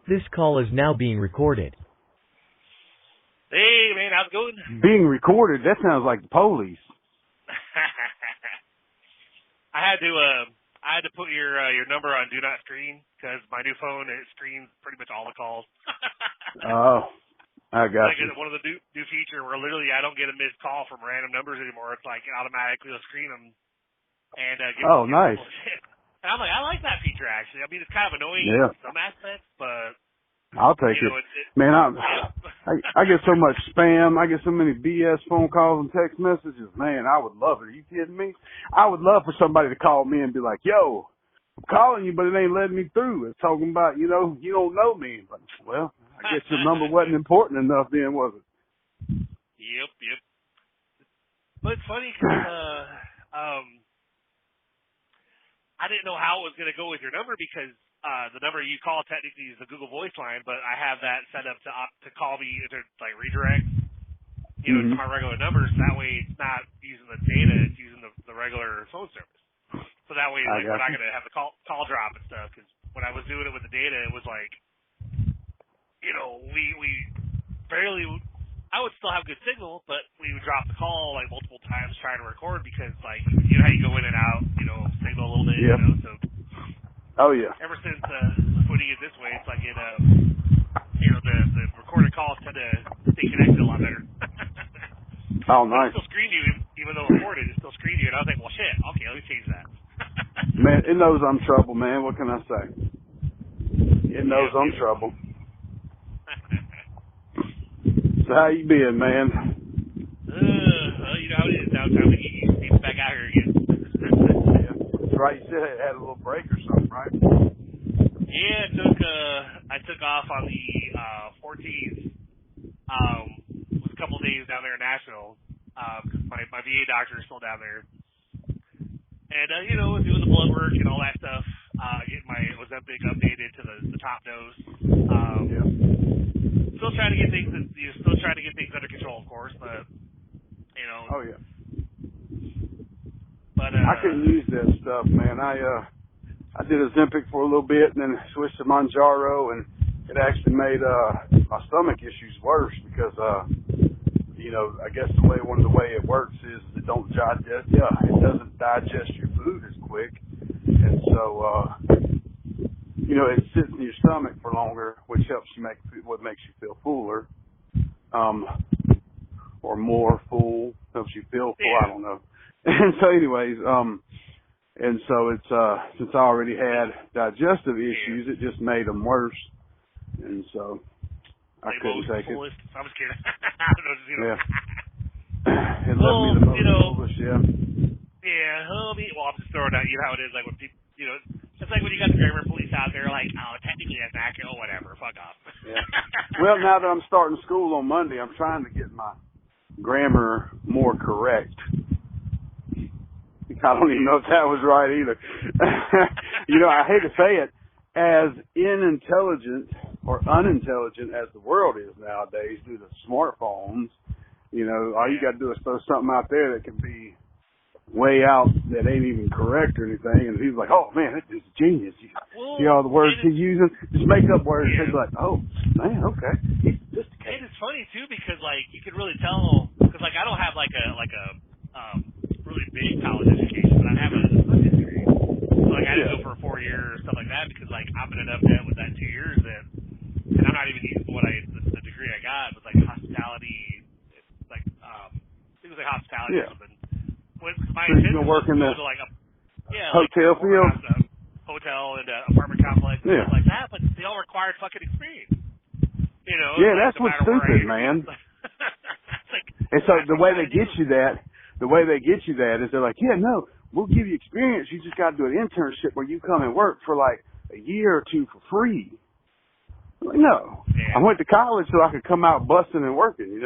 This call is now being recorded. Hey, man, how's it going? Being recorded? That sounds like the police. I had to put your number on Do Not Screen because my new phone, it screens pretty much all the calls. Oh, I got like you. one of the new feature where literally I don't get a missed call from random numbers anymore. It's like it automatically will screen them and give nice. shit. And I'm like, I like that feature actually. I mean, it's kind of annoying in some aspects, but I'll take it. Man, I get so much spam. I get so many BS phone calls and text messages. Man, I would love it. Are you kidding me? I would love for somebody to call me and be like, yo, I'm calling you, but it ain't letting me through. It's talking about, you don't know me. But, well, I guess your number wasn't important enough then, was it? Yep. But it's funny because I didn't know how it was going to go with your number because the number you call technically is the Google Voice line, but I have that set up to call me to like redirect, to my regular number, so that way it's not using the data, it's using the regular phone service. So that way, like, we're not going to have the call drop and stuff. Because when I was doing it with the data, it was like, we barely. I would still have good signal, but we would drop the call like multiple times trying to record because, like, how you go in and out, signal a little bit, So. Oh yeah. Ever since putting it this way, it's like the recorded calls tend to stay connected a lot better. Oh, But nice. it still screened you, even though recorded, it still screened you, and I was like, well, shit, okay, let me change that. Man, it knows I'm trouble, man. What can I say? It knows I'm trouble. So how you been, man? Well, you know how it is now. Time to get you back out here again. That's right. You said it had a little break or something, right? Yeah, I took off on the 14th. Was a couple of days down there in Nashville. My VA doctor is still down there. And, doing the blood work and all that stuff, getting my Ozempic updated to the top dose. Still trying to get things under control, of course, but, Oh, yeah. But, I couldn't use that stuff, man. I did Ozempic for a little bit and then switched to Manjaro, and it actually made, my stomach issues worse because, I guess one of the way it works is it it doesn't digest your food as quick. And so, it sits in your stomach for longer, which helps you what makes you feel fuller, or more full, helps you feel full, I don't know. And so anyways, and so it's, since I already had digestive issues, it just made them worse. And so I couldn't take it. I was kidding. I don't know, Yeah. It left me the most foolish, yeah. Yeah, well, I'm just throwing out how it is, like when people, it's like when you got the grammar police out there, like, oh, technically that's accurate, oh, whatever, fuck off. Yeah. Well, now that I'm starting school on Monday, I'm trying to get my grammar more correct. I don't even know if that was right either. I hate to say it, as unintelligent or unintelligent as the world is nowadays due to smartphones, all you got to do is throw something out there that can be way out that ain't even correct or anything, and he's like, oh, man, this is genius. You see all the words he's using? Just make up words. Yeah. He's like, oh, man, okay. He's sophisticated. And it's funny, too, because, like, you could really tell, because, like, I don't have, like a really big college education, but I have a degree. So, like, I didn't go for 4 years or stuff like that because, like, I'm in enough debt with that 2 years that, and I'm not even using the degree I got was, like, hospitality, like, I think it was, like, hospitality or something. My so you're going to work in the hotel field? Hotel and hotel and apartment complex and stuff like that, but they all required fucking experience. Yeah, that's what's stupid, man. And so the way they get you that is they're like, yeah, no, we'll give you experience. You just got to do an internship where you come and work for like a year or two for free. I'm like, no. Yeah. I went to college so I could come out busting and working,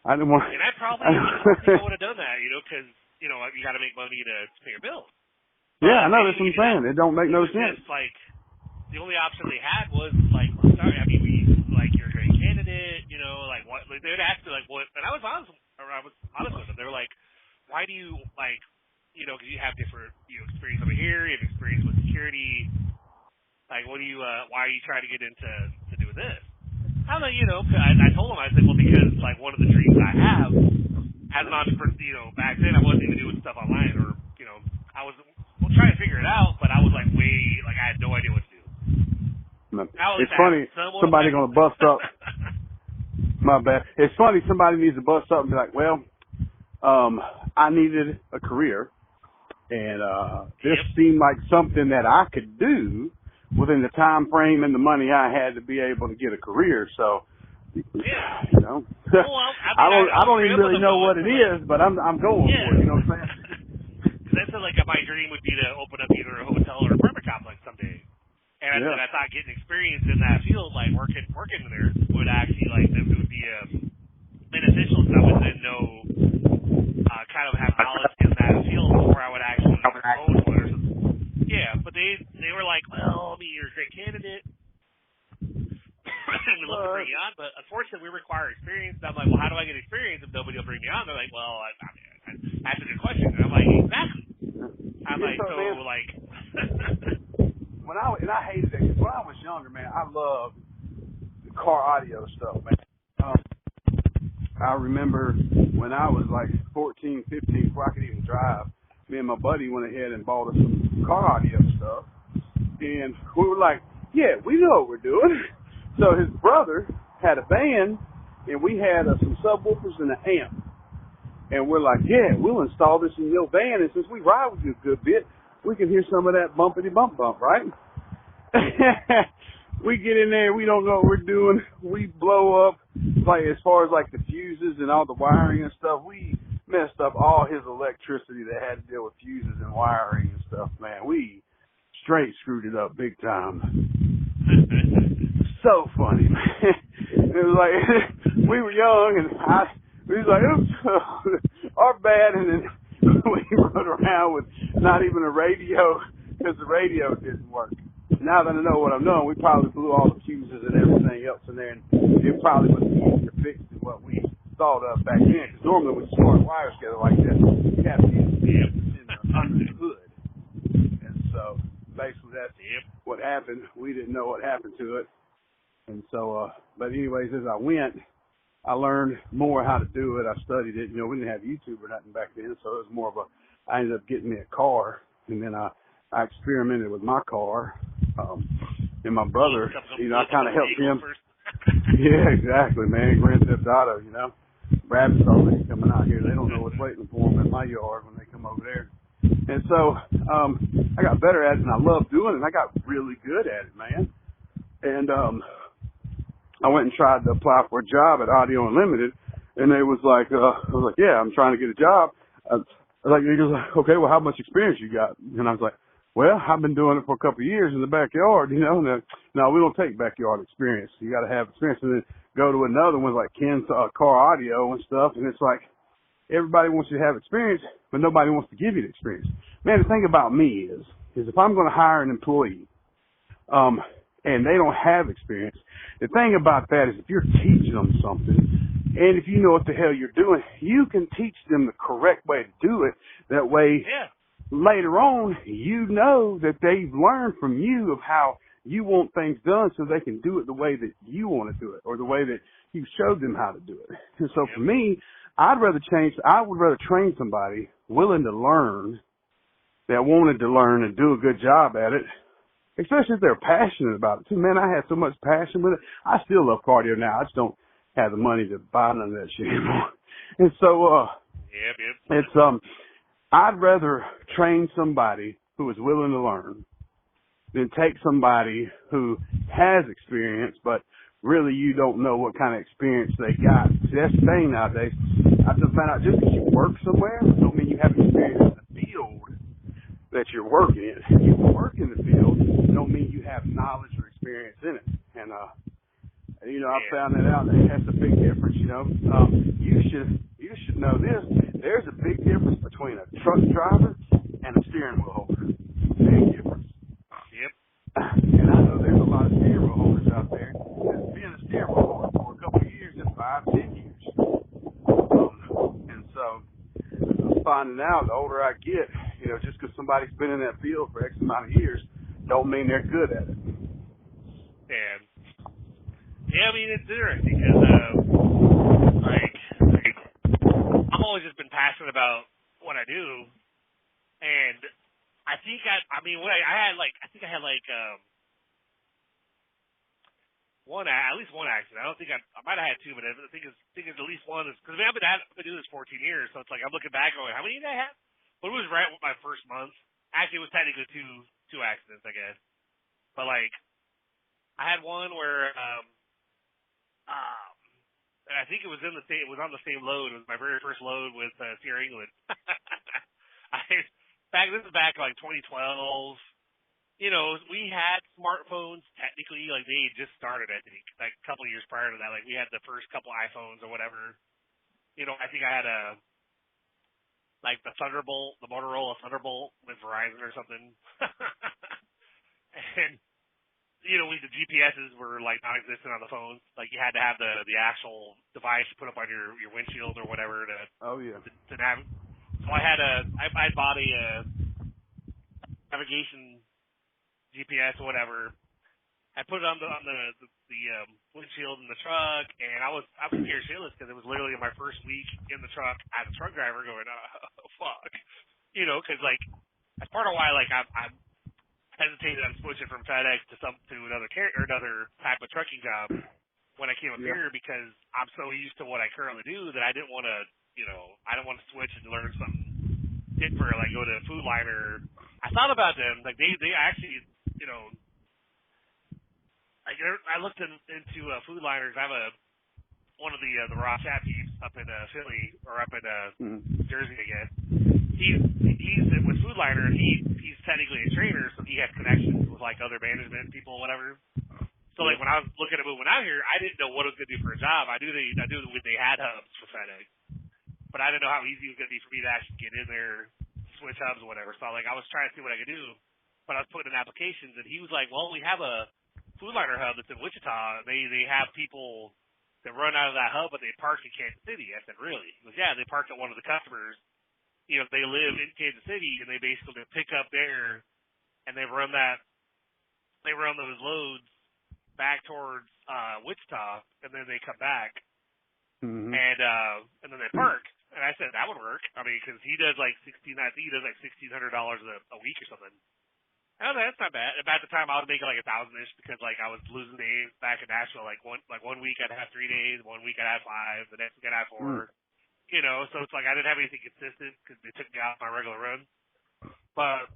I didn't want. And I probably would have done that, because you got to make money to pay your bills. Yeah, I know, that's what I'm saying. It don't make no sense. It's like the only option they had was like, sorry, I mean, you're a great candidate, like what? Like, they would ask me like what, and I was honest with them. They were like, why do you because you have different experience over here, you have experience with security. Like, like, what do you, why are you trying to get into doing this? I'm like, you know, I told him, I said, well, because, like, one of the dreams I have as an entrepreneur, you know, back then I wasn't even doing stuff online, or, you know, I was trying to figure it out, but I was, like, I had no idea what to do. It's funny, somebody going to bust up. My bad. It's funny, somebody needs to bust up and be like, well, I needed a career, and this seemed like something that I could do within the time frame and the money I had to be able to get a career. So, you know, well, I don't even really know what it is, but I'm going for it. You know what I'm saying? Because I said, like, my dream would be to open up either a hotel or apartment complex someday. And I thought getting experience in that field, like working there, would actually, like, it would be beneficial, because I would then know, kind of have knowledge in that field before I would actually own one or something. Yeah, but they were like, well, I mean, you're a great candidate. We'd love to bring you on, but unfortunately, we require experience. And I'm like, well, how do I get experience if nobody will bring me on? They're like, well, that's a good question. And I'm like, exactly. I'm like, so, like... I hated it, because when I was younger, man, I loved the car audio stuff, man. I remember when I was like 14, 15, before I could even drive, me and my buddy went ahead and bought us some car audio stuff. And we were like, yeah, we know what we're doing. So his brother had a van, and we had some subwoofers and an amp. And we're like, yeah, we'll install this in your van, and since we ride with you a good bit, we can hear some of that bumpity bump, right? We get in there, we don't know what we're doing. We blow up, like, as far as like the fuses and all the wiring and stuff. We messed up all his electricity that had to deal with fuses and wiring and stuff, man. We straight screwed it up big time. So funny, man. It was like, we were young, and we was like, oops, our bad, and then we rode around with not even a radio, because the radio didn't work. Now that I know what I'm doing, we probably blew all the fuses and everything else in there, and it probably was easier to fix than what we thought of back then, because normally when you smart wires together like that, you have to get under the hood. And so, basically, that's what happened. We didn't know what happened to it. And so, but anyways, as I went, I learned more how to do it. I studied it. You know, we didn't have YouTube or nothing back then, so it was more of I ended up getting me a car, and then I experimented with my car. And my brother, you know, I kind of helped him. Yeah, exactly, man. Grand Theft Auto, you know. Rabbits already coming out here. They don't know what's waiting for them in my yard when they come over there. And so, I got better at it, and I love doing it, and I got really good at it, man. And, I went and tried to apply for a job at Audio Unlimited, and they was like, I was like, yeah, I'm trying to get a job. I was like, he goes, okay, well, how much experience you got? And I was like, well, I've been doing it for a couple of years in the backyard, you know. No, we don't take backyard experience. You got to have experience. And then go to another one like Ken's car audio and stuff, and it's like everybody wants you to have experience, but nobody wants to give you the experience. Man, the thing about me is if I'm going to hire an employee, and they don't have experience, the thing about that is if you're teaching them something, and if you know what the hell you're doing, you can teach them the correct way to do it. That way, later on, you know that they've learned from you of how you want things done, so they can do it the way that you want to do it, or the way that you showed them how to do it. And so for me, I would rather train somebody willing to learn, that wanted to learn and do a good job at it, especially if they're passionate about it too. Man, I had so much passion with it. I still love cardio now. I just don't have the money to buy none of that shit anymore. And so, it's, I'd rather train somebody who is willing to learn than take somebody who has experience, but really you don't know what kind of experience they got. See, that's the thing nowadays. I've just found out just because you work somewhere don't mean you have experience in the field that you're working in. If you work in the field, don't mean you have knowledge or experience in it. And, you know, I found that out. That's a big difference, you know. You should know this. There's a big difference between a truck driver and a steering wheel holder. Big difference. And I know there's a lot of steering wheel holders out there that's been a steering wheel holder for a couple of years, just 5, 10 years. And so I'm finding out the older I get, you know, just because somebody's been in that field for X amount of years, don't mean they're good at it. And yeah, I mean it's interesting because like I've always just been passionate about what I do, and I think I had at least one accident. I don't think I might have had two, but I think it's at least one. Because I've been doing this 14 years, so it's like I'm looking back going, how many did I have? But it was right with my first month. Actually, it was technically two accidents, I guess. But like, I had one where and I think it was on the same load. It was my very first load with Sierra England. This is back like 2012. You know, we had smartphones technically, like they just started, I think, like a couple of years prior to that. Like we had the first couple iPhones or whatever. You know, I think I had the Motorola Thunderbolt with Verizon or something. And, you know, the GPSs were like non-existent on the phones. Like you had to have the actual device you put up on your windshield or whatever to navigate. So I bought a navigation GPS or whatever. I put it on the windshield in the truck, and I was scared shitless because it was literally my first week in the truck as a truck driver going, oh fuck, you know, because like that's part of why like I hesitated on switching from FedEx to another type of trucking job when I came up here, because I'm so used to what I currently do that I didn't want to switch and learn something different, like go to a food liner. I thought about them, like they actually, you know, like I looked into food liners. I have one of the raw chat peeps up in Philly, or up in Jersey, I guess. He's with food liner, and he's technically a trainer, so he has connections with like other management people, whatever. So like when I was looking at moving out here, I didn't know what I was gonna do for a job. I knew they had hubs for FedEx, but I didn't know how easy it was gonna be for me to actually get in there, switch hubs or whatever. So like I was trying to see what I could do, but I was putting in applications, and he was like, "Well, we have a food liner hub that's in Wichita. They have people that run out of that hub, but they park in Kansas City." I said, "Really?" He goes, "Yeah, they park at one of the customers. You know, they live in Kansas City, and they basically pick up there, and they run those loads back towards Wichita, and then they come back, and then they park." And I said, "That would work." I mean, because he does like $1,600 a week or something. I was like, that's not bad. About the time I was making like 1,000-ish, because like I was losing days back in Nashville. Like one week I'd have 3 days, 1 week I'd have 5, the next week I'd have 4. You know, so it's like I didn't have anything consistent because they took me off my regular run. But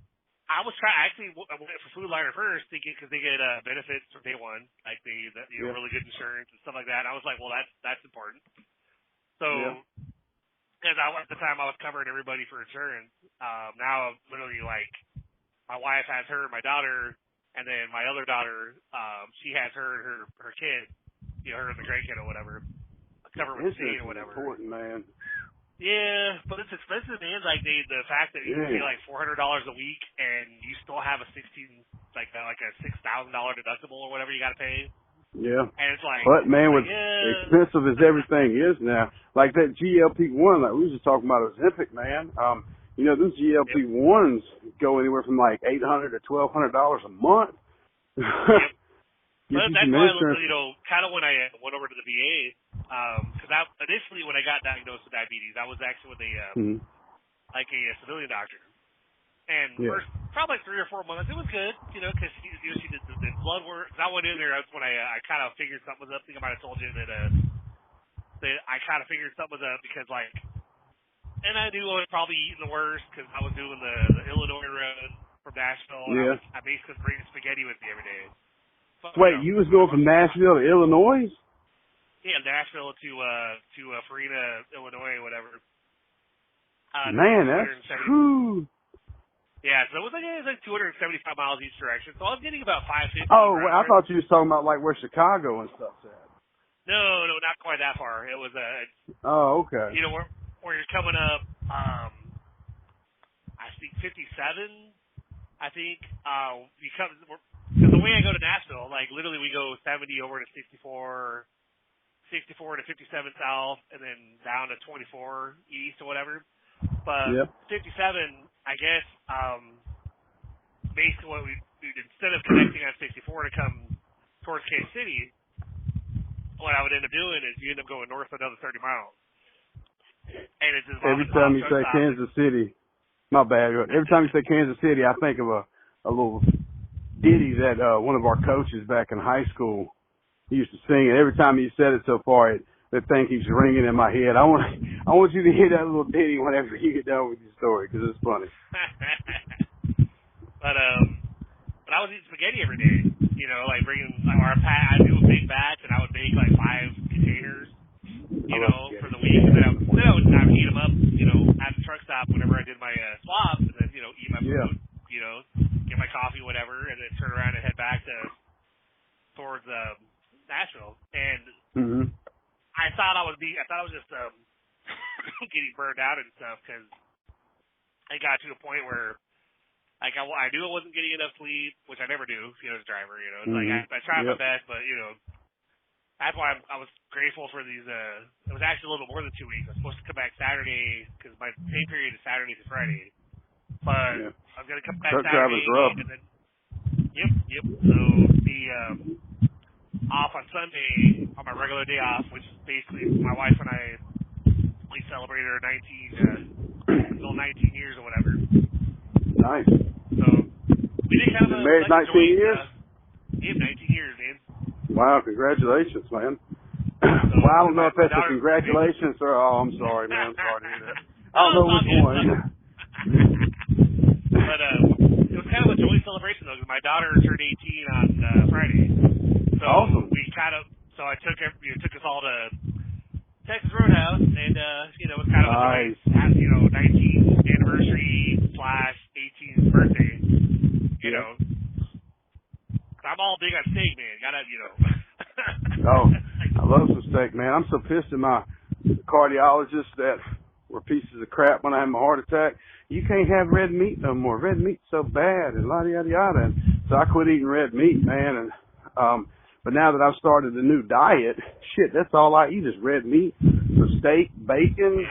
I went for food liner first, thinking because they get benefits from day one, like really good insurance and stuff like that. And I was like, well, that's important. So, because at the time I was covering everybody for insurance. Now I'm literally like, my wife has my daughter, and then my other daughter, she has her kid, you know, her and the grandkid or whatever, covered with C or whatever. Important, man. Yeah, but it's expensive, man. Like the fact that you pay like $400 a week, and you still have a $6,000 deductible or whatever you got to pay. Yeah. And it's like, but man, with expensive as everything is now, like that GLP-1, like we was just talking about Ozempic, man. You know, those GLP-1s go anywhere from like $800 to $1,200 a month. But that's why I looked, you know, kind of when I went over to the VA, because initially when I got diagnosed with diabetes, I was actually with a civilian doctor. And first, probably like 3 or 4 months, it was good, you know, because she did the blood work. I went in there, that's when I kind of figured something was up. I think I might have told you that I kind of figured something was up because, like, and I knew I was probably eating the worst because I was doing the Illinois road from Nashville. And I basically bring spaghetti with me every day. But, wait, you was going from Nashville to Illinois? Yeah, Nashville to Farina, Illinois, whatever. Man, that's true. Yeah, so it was like 275 miles each direction. So I was getting about 550. Oh, well, I thought you was talking about like where Chicago and stuff's at. No, not quite that far. It was oh, okay. You know where you're coming up. I think 57. I think because the way I go to Nashville, like literally we go 70 over to 64 to 57 south, and then down to 24 east or whatever. But 57, I guess, basically what we instead of connecting on 64 to come towards Kansas City, what I would end up doing is you end up going north another 30 miles. And it's just every time you say Kansas City, my bad. Every time you say Kansas City, I think of a little ditty that one of our coaches back in high school used to sing. And every time you said it so far, the thing keeps ringing in my head. I want you to hear that little ditty whenever you get done with your story because it's funny. But I was eating spaghetti every day. You know, like I do a big batch, and I would make like 5 containers. You know, for the week, and then I would heat them up. You know, at the truck stop whenever I did my swabs, and then eat my food. You know, get my coffee, whatever, and then turn around and head back towards Nashville. And I thought I was just getting burned out and stuff because it got to a point where. Like, I knew I wasn't getting enough sleep, which I never do, as a driver, It's like, I tried my best, but, that's why I was grateful for these, it was actually a little more than 2 weeks. I was supposed to come back Saturday, because my pay period is Saturday to Friday. But I was going to come back Saturday, and then, yep. So, off on Sunday, on my regular day off, which is basically my wife and I, we celebrated our 19 years or whatever. Nice. So, we did kind of married 19 years? Yeah, 19 years, man. Wow, congratulations, man. Well, I don't know if that's a congratulations or, I'm sorry, man. I'm sorry to hear that. I don't know which one. But, it was kind of a joint celebration, though, because my daughter turned 18 on Friday. So, awesome. So I took us all to Texas Roadhouse, and, it was kind of a nice, 19th anniversary / 18th birthday, I'm all big on steak, man. Gotta, Oh, I love some steak, man. I'm so pissed at my cardiologist that were pieces of crap when I had my heart attack. You can't have red meat no more. Red meat's so bad, and yada yada. And so I quit eating red meat, man. And but now that I've started a new diet, shit, that's all I eat is red meat, so steak, bacon.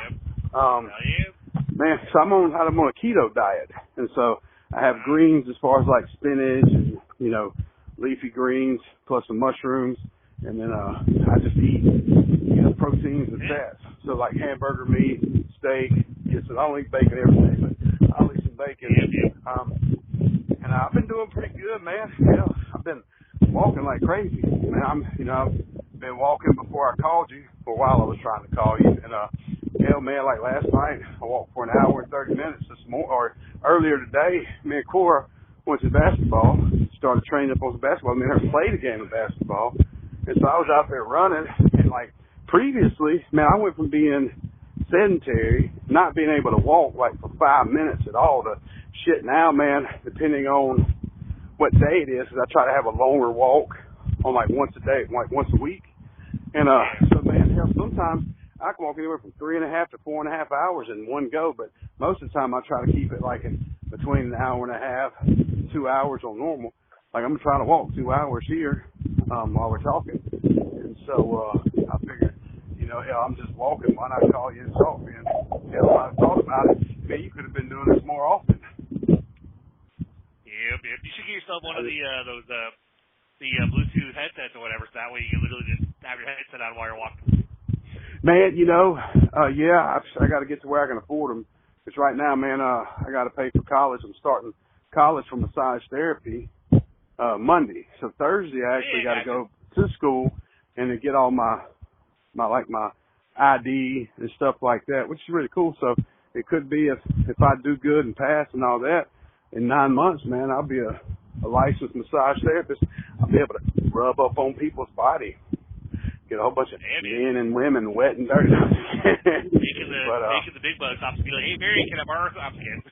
Man, so I'm on a keto diet, and so I have greens as far as like spinach and leafy greens plus some mushrooms, and then I just eat proteins and fats. So like hamburger meat, steak. Yes, I don't eat bacon every day, but I'll eat some bacon. And I've been doing pretty good, man. I've been walking like crazy, man. I've been walking before I called you. For a while I was trying to call you, and man, like last night I walked for an hour and 30 minutes earlier today. Me and Cora went to basketball, started training up on the basketball. Me and her played a game of basketball, and so I was out there running. And like previously, man, I went from being sedentary, not being able to walk like for 5 minutes at all, to shit now, man. Depending on what day it is, 'cause I try to have a longer walk on like once a day, like once a week. And so man, sometimes I can walk anywhere from 3.5 to 4.5 hours in one go, but most of the time I try to keep it like in between an hour and a half, 2 hours on normal. Like I'm trying to walk 2 hours here while we're talking. And so I figured, I'm just walking. Why not call you and talk, man? I thought about it. Man, you could have been doing this more often. Yep. You should get yourself one of the Bluetooth headsets or whatever, so that way you can literally just have your headset on while you're walking. Man, I got to get to where I can afford them. Because right now, man, I got to pay for college. I'm starting college for massage therapy Monday. So Thursday, I actually got to go to school and to get all my ID and stuff like that, which is really cool. So it could be if I do good and pass and all that, in 9 months, man, I'll be a licensed massage therapist. I'll be able to rub up on people's body. Get a whole bunch of men and women wet and dirty. Making the big bucks off to be like, hey, Barry, can I borrow? I'm kidding.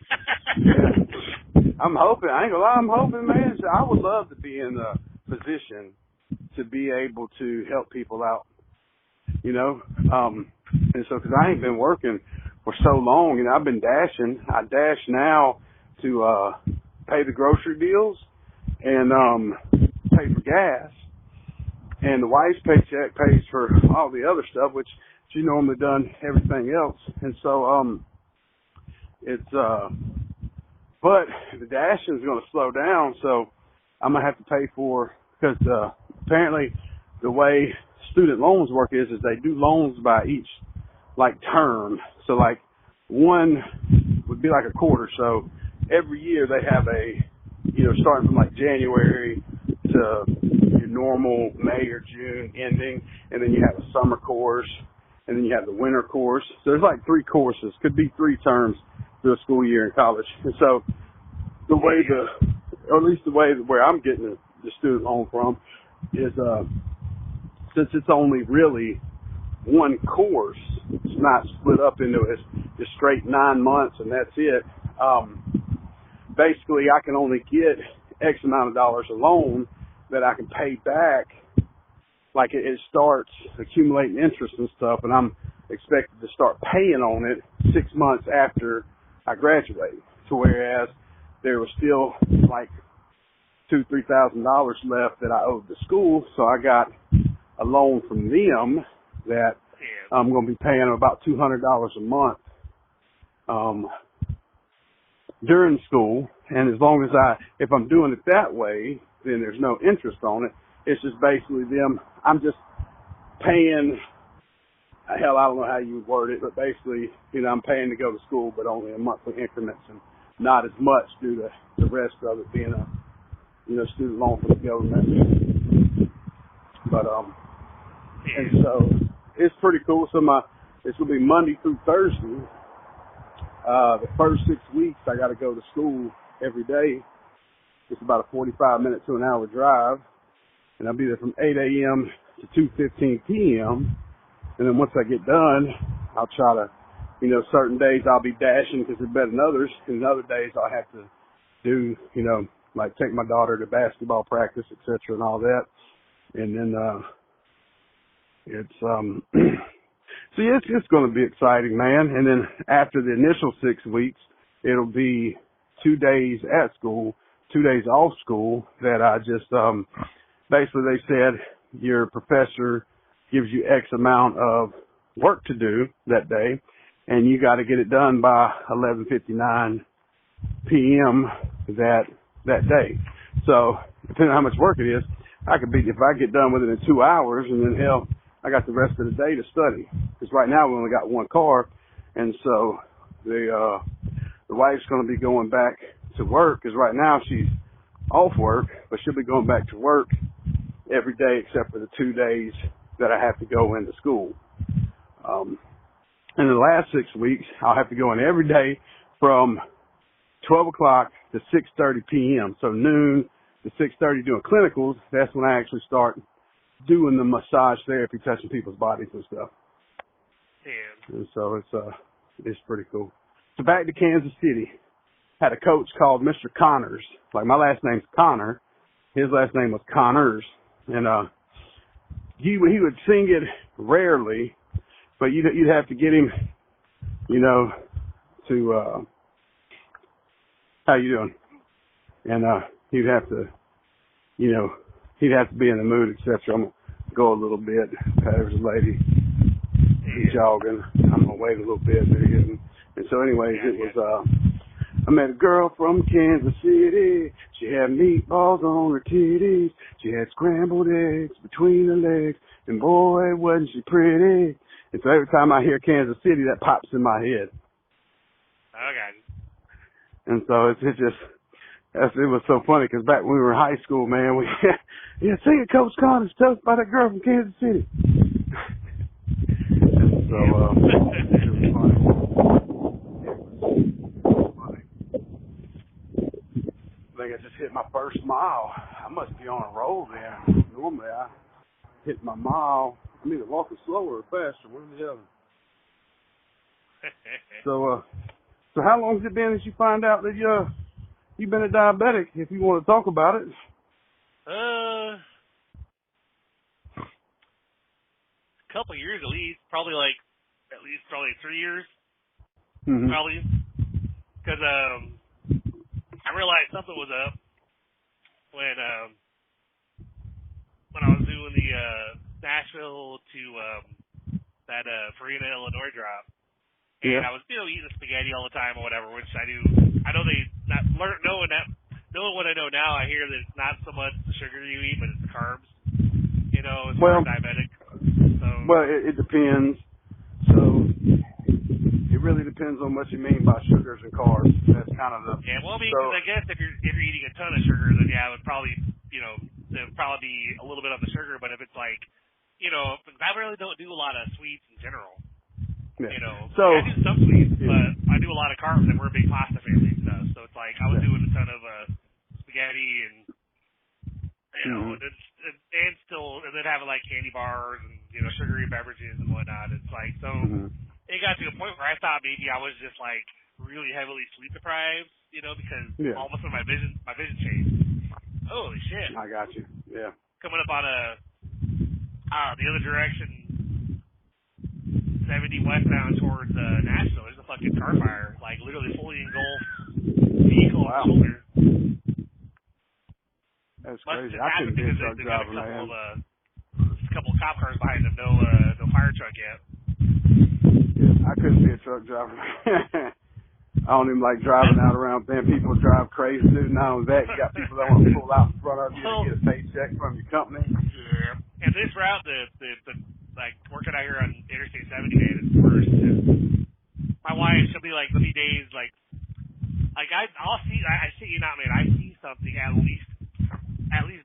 I'm hoping. I ain't gonna lie. I'm hoping, man. I would love to be in a position to be able to help people out. And so because I ain't been working for so long, I've been dashing. I dash now to pay the grocery bills and pay for gas. And the wife's paycheck pays for all the other stuff, which she normally done everything else. And so, but the dashing is going to slow down. So I'm going to have to pay for, because apparently the way student loans work is they do loans by each, like, term. So, like, one would be like a quarter. So every year they have starting from, like, January to your normal May or June ending, and then you have a summer course, and then you have the winter course. So there's, like, 3 courses. Could be 3 terms through a school year in college. And so the way or at least the way where I'm getting the student loan from is, since it's only really one course, it's not split up into just straight 9 months and that's it. Basically, I can only get X amount of dollars a loan that I can pay back. Like it starts accumulating interest and stuff, and I'm expected to start paying on it 6 months after I graduate. So whereas there was still like $2,000-$3,000 left that I owed the school, so I got a loan from them that I'm going to be paying about $200 a month during school. And as long as if I'm doing it that way, then there's no interest on it. It's just basically them. I'm just paying. Hell, I don't know how you would word it, but basically, I'm paying to go to school, but only in monthly increments and not as much due to the rest of it being a student loan from the government. But and so it's pretty cool. So it's gonna be Monday through Thursday. The first 6 weeks I got to go to school every day. It's about a 45-minute to an hour drive, and I'll be there from 8 a.m. to 2:15 p.m. And then once I get done, I'll try to, certain days I'll be dashing because they're better than others, and other days I'll have to do, like take my daughter to basketball practice, etc., and all that. And then it's it's going to be exciting, man. And then after the initial 6 weeks, it'll be 2 days at school, 2 days off school that I just basically they said your professor gives you X amount of work to do that day, and you got to get it done by 11:59 p.m. that day. So depending on how much work it is, if I get done with it in 2 hours, and then hell, I got the rest of the day to study. Because right now we only got one car, and so the wife's going to be going back to work. Because right now she's off work, but she'll be going back to work every day except for the 2 days that I have to go into school. In the last 6 weeks, I'll have to go in every day from 12 o'clock to 6:30 p.m. So noon to 6:30 doing clinicals. That's when I actually start doing the massage therapy, touching people's bodies and stuff. Yeah. And so it's pretty cool. So back to Kansas City. Had a coach called Mr. Connors. Like my last name's Connor. His last name was Connors. And he would sing it rarely, but you'd have to get him, to how you doing? And he'd have to be in the mood, etc. I'm gonna go a little bit. There's a lady jogging. I'm gonna wait a little bit. And so anyways, it was I met a girl from Kansas City. She had meatballs on her titties. She had scrambled eggs between her legs. And boy, wasn't she pretty. And so every time I hear Kansas City, that pops in my head. Okay. And so it was so funny because back when we were in high school, man, sing it, Coach Connors. Tell us about that girl from Kansas City. And so, it was funny. I think I just hit my first mile. I must be on a roll there. Normally I hit my mile. I'm either walking slower or faster. One or the other. So how long has it been since you find out that you've been a diabetic, if you want to talk about it? A couple of years at least. Probably 3 years. Mm-hmm. Probably. Because I realized something was up when I was doing the Nashville to that Farina, Illinois drop. And I was, eating spaghetti all the time or whatever, which I do. I know knowing what I know now, I hear that it's not so much the sugar you eat, but it's the carbs. as far as diabetic. So. Well, it depends. So it really depends on what you mean by sugars and carbs. That's kind of the. Yeah, well, I mean, cause I guess if you're eating a ton of sugar, then yeah, it would probably, it would probably be a little bit on the sugar. But if it's like, I really don't do a lot of sweets in general. Yeah. So I do some sweets, but I do a lot of carbs, and we're a big pasta family and stuff. So it's like I was doing a ton of spaghetti and and then having like candy bars and sugary beverages and whatnot. It's like so. It got to a point where I thought maybe I was just like really heavily sleep deprived, because all of a sudden my vision changed. Holy shit! I got you. Yeah. Coming up on the other direction, 70 westbound towards Nashville. There's a fucking car fire, like literally fully engulfed vehicle on the shoulder. That's crazy. I couldn't be a truck driver, man. A couple of cop cars behind them. No fire truck yet. I couldn't be a truck driver. I don't even like driving out around them. People drive crazy, dude. Not only that, you got people that want to pull out in front of you to get a paycheck from your company. Yeah. And this route, the like working out here on Interstate 70, man, is worse. My wife, she'll be like, there'll be days like I'll see, I see you not, man. I see something at least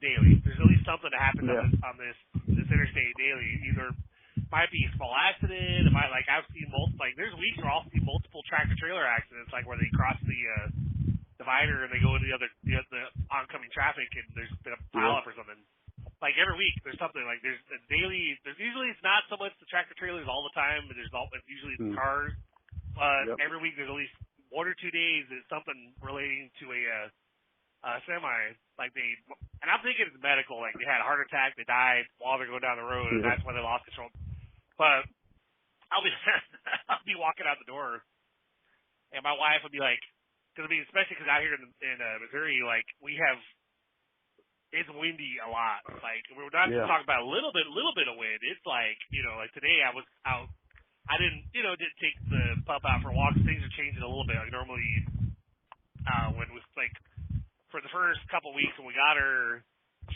daily. There's at least something that happens on this interstate daily. Either might be a small accident. It might I've seen there's weeks where I'll see multiple tractor trailer accidents, like where they cross the divider and they go into the oncoming traffic and there's been a pile up or something. Like every week there's something there's a daily. There's usually it's not so much the tractor trailers all the time, but it's usually the cars. But every week there's at least 1 or 2 days is something relating to a semi. And I'm thinking it's medical. Like they had a heart attack, they died while they're going down the road, and that's why they lost control. But I'll be walking out the door, and my wife would be like, especially because out here in Missouri, we have, it's windy a lot. We're not just talking about a little bit of wind. It's like today I was out. I didn't take the pup out for walks. Things are changing a little bit. Normally, when it was for the first couple weeks when we got her,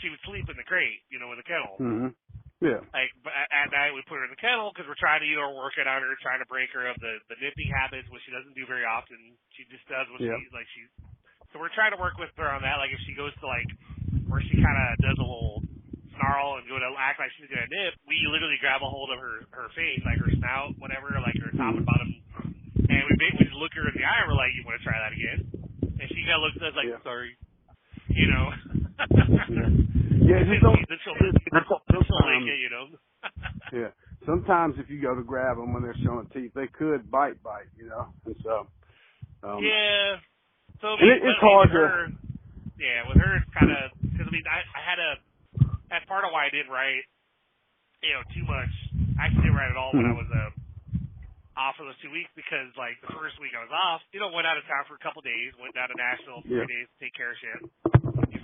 she would sleep in the crate, in the kennel. Mm-hmm. Yeah. At night we put her in the kennel because we're trying to work it on her, trying to break her of the nipping habits, which she doesn't do very often. She just does what So we're trying to work with her on that. If she goes to where she kind of does a little snarl and go to act like she's gonna nip, we literally grab a hold of her face, her snout, whatever, her top and bottom, and we just look her in the eye and we're like, "You want to try that again?" And she kind of looks at us sorry. Yeah, just don't. Yeah. Sometimes if you go to grab them when they're showing teeth, they could bite, and so. Yeah. So it's hard to. Yeah, with her it's kind of because I had that's part of why I didn't write, too much. I actually didn't write at all when I was off for those 2 weeks because the first week I was off, went out of town for a couple days, went down to Nashville for 3 days to take care of shit.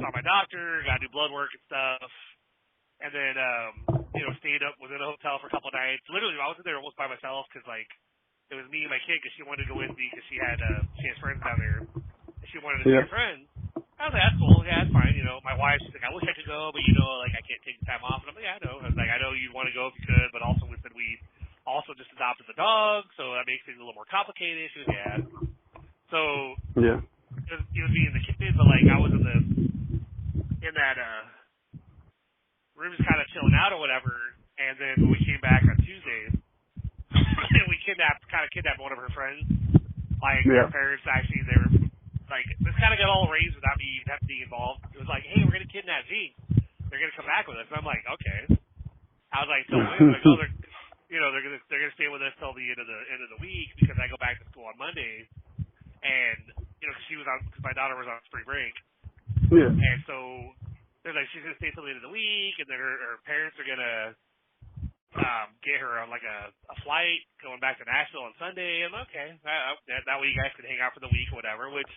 Saw my doctor, got to do blood work and stuff, and then stayed up, was in a hotel for a couple of nights. Literally, I was in there almost by myself because it was me and my kid because she wanted to go with me because she has friends down there. And she wanted to see her friends. I was like, that's cool, yeah, that's fine. My wife, she's like, I wish I could go, but I can't take the time off. And I'm like, yeah, I know. I was like, I know you'd want to go if you could, but also we said we also just adopted the dog, so that makes things a little more complicated. She was, yeah. So it was me and the kids, but I was in that room just kind of chilling out or whatever, and then when we came back on Tuesday, we kidnapped one of her friends. Their parents actually, they were this kind of got all arranged without me even having to be involved. It was like, hey, we're gonna kidnap Zeke. They're gonna come back with us. And I'm like, okay. I was like, so they're gonna stay with us till the end of the week because I go back to school on Monday, and because my daughter was on spring break. Yeah. And so they're like, she's gonna stay till the end of the week, and then her parents are gonna get her on a flight going back to Nashville on Sunday. And okay, that way you guys could hang out for the week or whatever. Which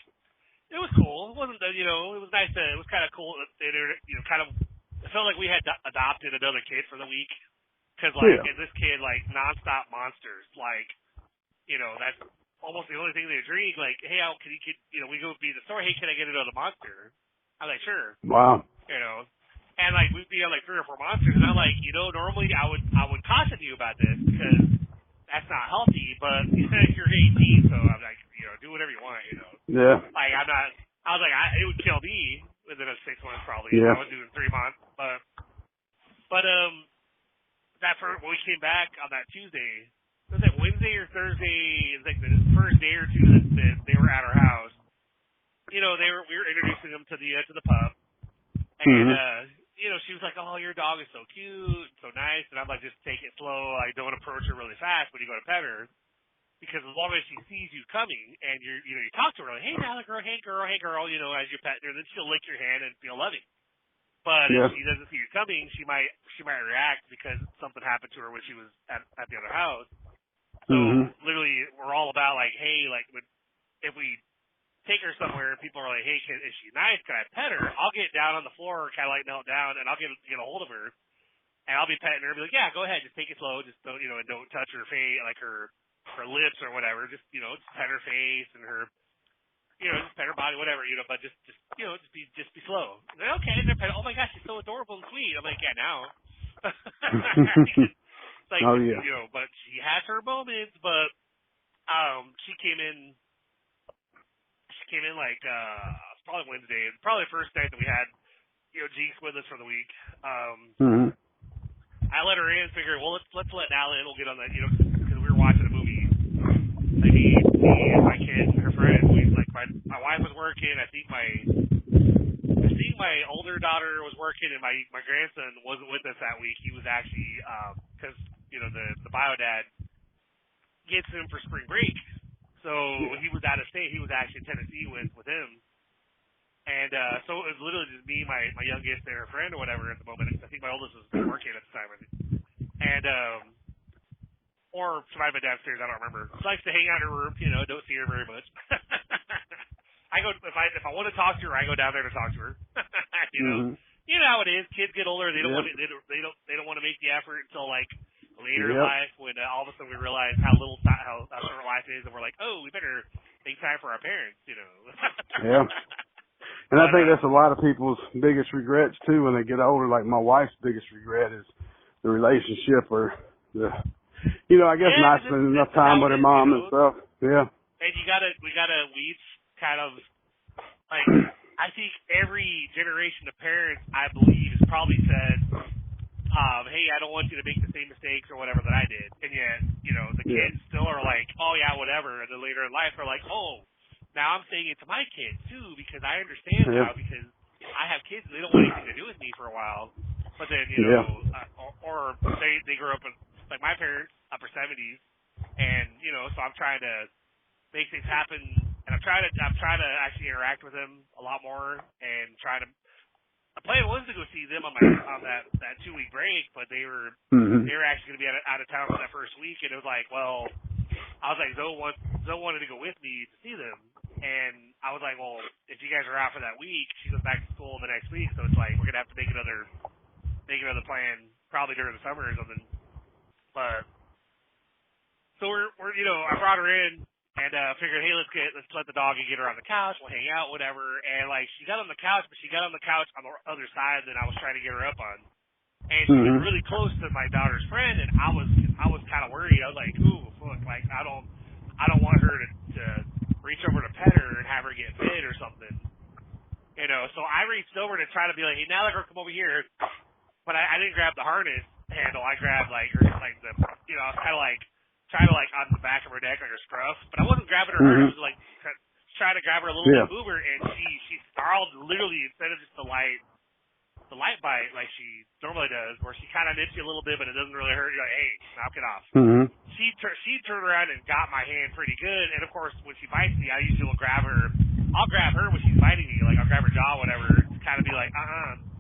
it was cool. It wasn't it was nice it was kind of cool. It felt like we had adopted another kid for the week because and this kid nonstop monsters. That's almost the only thing they drink. Hey, can you we go be the store? Hey, can I get another monster? I was like, sure. Wow. And like we'd be on like 3 or 4 monsters, and I'm like, normally I would caution you about this because that's not healthy, but you're 18, so I'm like, do whatever you want, Yeah. Like I'm not. I was like, it would kill me within 6 months probably. Yeah. I was doing 3 months, but that's when we came back on that Tuesday. Was it Wednesday or Thursday? It was like the first day or two that they were at our house. We were introducing them to the pup, and she was like, "Oh, your dog is so cute, so nice," and I'm like, "Just take it slow. Like, don't approach her really fast when you go to pet her, because as long as she sees you coming and you talk to her like, hey, girl, hey, girl, as you pet her, then she'll lick your hand and feel loving. But if she doesn't see you coming, she might react because something happened to her when she was at the other house. So literally, we're all about like, hey, like if we take her somewhere, people are like, hey, is she nice? Can I pet her? I'll get down on the floor, kind of like melt down, and I'll get a hold of her, and I'll be petting her and be like, yeah, go ahead, just take it slow, just don't and don't touch her face, like her lips or whatever. Just just pet her face and her. Just pet her body, whatever, but just be slow. Like, okay, and they're oh my gosh, she's so adorable and sweet. I'm like, yeah, now. It's like, but she has her moments. But she came in like probably Wednesday, probably the first night that we had Jinx with us for the week. I let her in, figured, well, let's let Nala in. We'll get on that, because we were watching a movie. Like me and my kid and her friend. My wife was working. I think my older daughter was working, and my grandson wasn't with us that week. He was actually because the bio dad gets him for spring break, so he was out of state. He was actually in Tennessee with him, and so it was literally just me, my youngest, and her friend or whatever at the moment. I think my oldest was working at the time, and or she might have been downstairs, I don't remember. She likes to hang out in her room, don't see her very much. I go if I want to talk to her, I go down there to talk to her. You know how it is. Kids get older, they don't want to make the effort until like later in life when all of a sudden we realize how short life is, and we're like, oh, we better make time for our parents, Yeah. And I think that's a lot of people's biggest regrets too when they get older. Like my wife's biggest regret is the relationship or the I guess not spending enough time with her mom and stuff. Yeah. And we gotta each kind of like I think every generation of parents, I believe, has probably said, hey, I don't want you to make the same mistakes or whatever that I did. And yet, the kids still are like, oh yeah, whatever. And then later in life they're like, oh, now I'm saying it to my kids too because I understand now because I have kids and they don't want anything to do with me for a while. But then, or they grew up in like my parents, upper 70s, and so I'm trying to make things happen, and I'm trying to actually interact with them a lot more, and trying to. The plan was to go see them on that 2-week break, but they were actually going to be out of town for that first week, and it was like, well, I was like, Zoe wanted to go with me to see them, and I was like, well, if you guys are out for that week, she goes back to school the next week, so it's like we're gonna have to make another plan probably during the summer or something. But so we're I brought her in and figured, hey, let's let the dog and get her on the couch. We'll hang out, whatever. And like she got on the couch, but she got on the couch on the other side than I was trying to get her up on. And she was really close to my daughter's friend, and I was kind of worried. I was like, ooh, look, like I don't want her to reach over to pet her and have her get bit or something. So I reached over to try to be like, hey, now let her come over here. But I didn't grab the harness handle. I grabbed I was kind of like trying to like on the back of her neck, like her scruff. But I wasn't grabbing her harness. I was like trying to grab her a little bit, move her, and she snarled literally instead of just the light bite like she normally does, where she kind of nips you a little bit, but it doesn't really hurt. You're like, hey, knock it off. She turned around and got my hand pretty good. And of course, when she bites me, I usually will grab her. I'll grab her when she's biting me, like I'll grab her jaw, whatever, to kind of be like,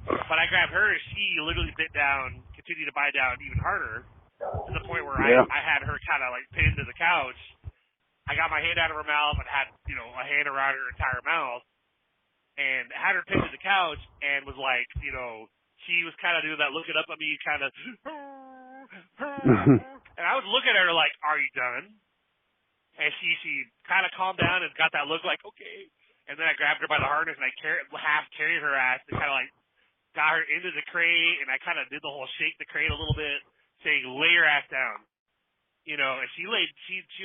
But I grabbed her, and she literally bit down, continued to bite down even harder, to the point where I had her kind of like pinned to the couch. I got my hand out of her mouth and had, a hand around her entire mouth, and had her pinned to the couch, and was like, she was kind of doing that looking up at me, kind of, and I was looking at her like, are you done? And she kind of calmed down and got that look like, okay. And then I grabbed her by the harness and I half carried her ass to kind of like got her into the crate, and I kind of did the whole shake the crate a little bit, saying, lay your ass down. You know, and she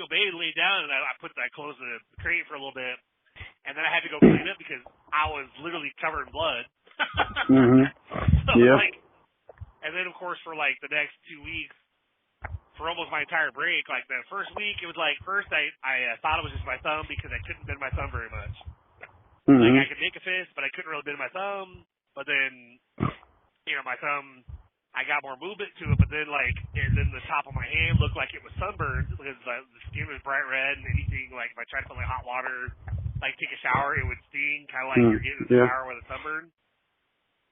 obeyed, laid down, and I closed the crate for a little bit, and then I had to go clean it because I was literally covered in blood. So, like, and then, of course, for, like, the next 2 weeks, for almost my entire break, like, the first week, it was like, first I thought it was just my thumb because I couldn't bend my thumb very much. Like, I could make a fist, but I couldn't really bend my thumb. But then, you know, my thumb, I got more movement to it, but then, like, and then the top of my hand looked like it was sunburned because the skin was bright red, and anything, like, if I tried to put, like, hot water, like, take a shower, it would sting, kind of like you're getting in the shower with a sunburn.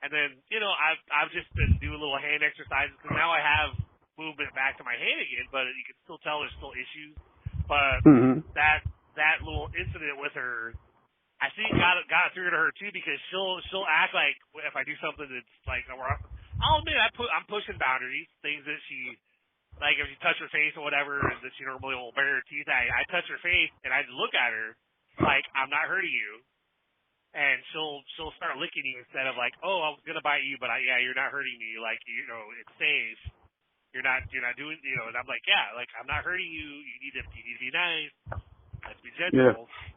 And then, you know, I've just been doing little hand exercises, because now I have movement back to my hand again, but you can still tell there's still issues. But that little incident with her, I think got it through to her too, because she'll act like if I do something that's like, I'll admit I'm pushing boundaries, things that she, like if you touch her face or whatever that she normally will bare her teeth. I touch her face and I just look at her like I'm not hurting you, and she'll start licking you instead of like, oh, I was gonna bite you, but you're not hurting me, like, you know, it's safe. You're not doing, you know, and I'm like, yeah, like I'm not hurting you. You need to be nice. Let's be gentle. Yeah.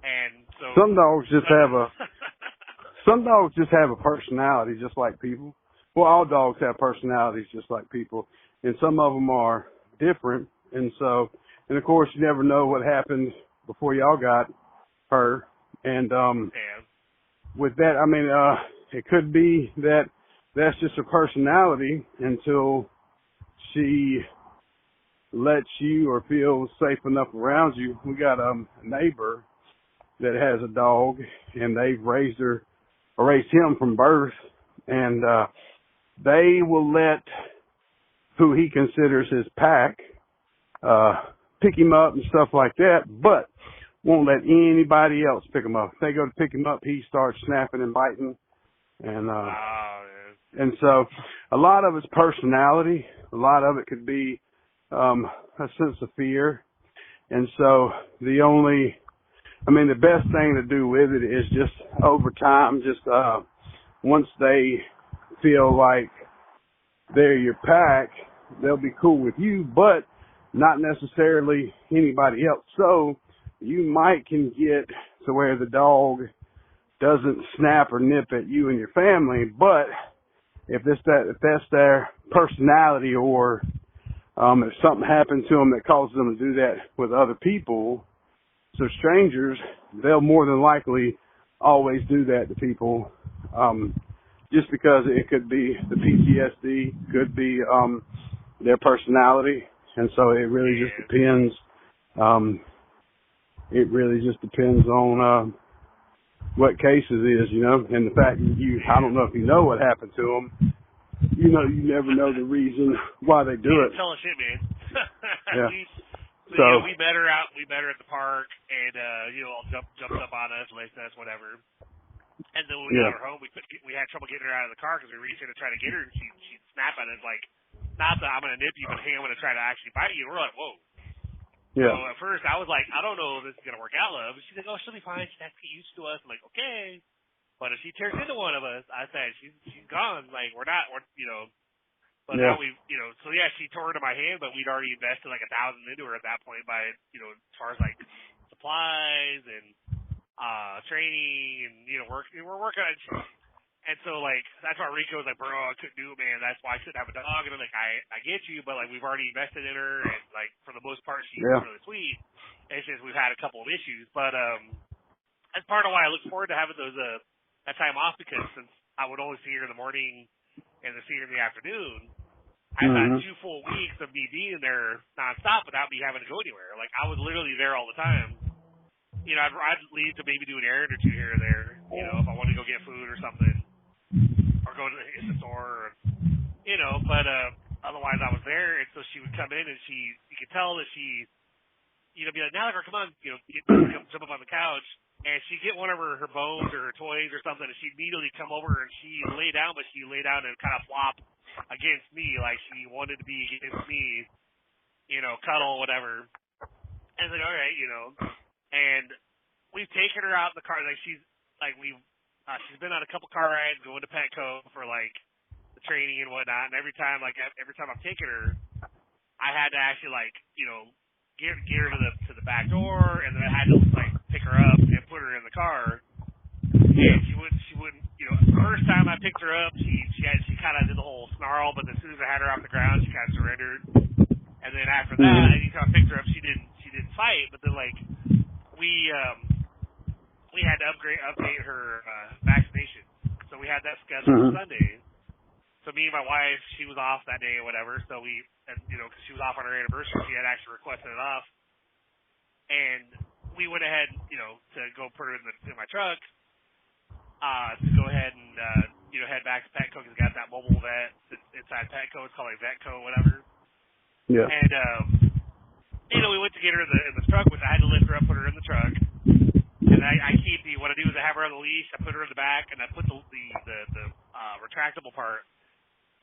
And so some dogs just have a personality just like people. Well, all dogs have personalities just like people, and some of them are different. And so, and of course, you never know what happened before y'all got her. And with that, I mean, it could be that that's just her personality until she lets you or feels safe enough around you. We got a neighbor that has a dog, and they've raised him from birth, and they will let who he considers his pack pick him up and stuff like that, but won't let anybody else pick him up. If they go to pick him up, he starts snapping and biting, and so a lot of it's personality. A lot of it could be a sense of fear, and so the best thing to do with it is just over time, just once they feel like they're your pack, they'll be cool with you, but not necessarily anybody else. So you might can get to where the dog doesn't snap or nip at you and your family, but if that's their personality, or if something happened to them that causes them to do that with other people, so strangers, they'll more than likely always do that to people, just because it could be the PTSD, could be their personality, and so it really just depends. It really just depends on what case it is, you know, and the fact that I don't know if you know what happened to them. You know, you never know the reason why they do it. Tell us shit, man. Yeah. So you know, we met her at the park, and you know, jumped up on us, laced us, whatever. And then when we got her home, we had trouble getting her out of the car because we reached in to try to get her, and she'd snap at us like, not that I'm gonna nip you, but hey, I'm gonna try to actually bite you. And we're like, whoa. Yeah. So at first I was like, I don't know if this is gonna work out, love. She's like, oh, she'll be fine. She has to get used to us. I'm like, okay. But if she turns into one of us, I said, she's gone. Like, we're you know. But now you know, so yeah, she tore into my hand, but we'd already invested like $1,000 into her at that point by, you know, as far as like supplies and training and, you know, we're working on it. And so like, that's why Rico was like, bro, I couldn't do it, man. That's why I couldn't have a dog. And I'm like, I get you, but like, we've already invested in her, and like, for the most part, she's really sweet. It's just, we've had a couple of issues, but that's part of why I look forward to having that time off, because since I would only see her in the morning and then see her in the afternoon, I've had 2 full weeks of me being there nonstop without me having to go anywhere. Like, I was literally there all the time. You know, I'd leave to maybe do an errand or two here or there, you know, if I wanted to go get food or something, or go to the store, or, you know, but otherwise I was there, and so she would come in, and you could tell that she, you know, be like, Nalagar, come on, you know, jump up on the couch, and she'd get one of her bones or her toys or something, and she'd immediately come over, and she'd lay down, but she'd lay down and kind of flop against me, like she wanted to be against me, you know, cuddle, whatever. And it's like, all right, you know. And we've taken her out in the car, like she's, like we've she's been on a couple car rides going to Petco for like the training and whatnot. And every time I'm taking her, I had to actually like get her to the back door, and then I had to like pick her up and put her in the car. And she wouldn't. The first time I picked her up, she kind of did the whole snarl, but as soon as I had her off the ground, she kind of surrendered. And then after that, anytime I picked her up, she didn't fight. But then like we had to update her vaccination, so we had that scheduled for Sunday. So me and my wife, she was off that day or whatever. So because she was off on her anniversary, she had actually requested it off, and we went ahead, to go put her in my truck, to go ahead and head back to Petco because we got that mobile vet inside Petco. It's called like Vetco, whatever. Yeah. And we went to get her in the truck, which I had to lift her up, put her in the truck. And I keep what I do is I have her on the leash, I put her in the back, and I put the retractable part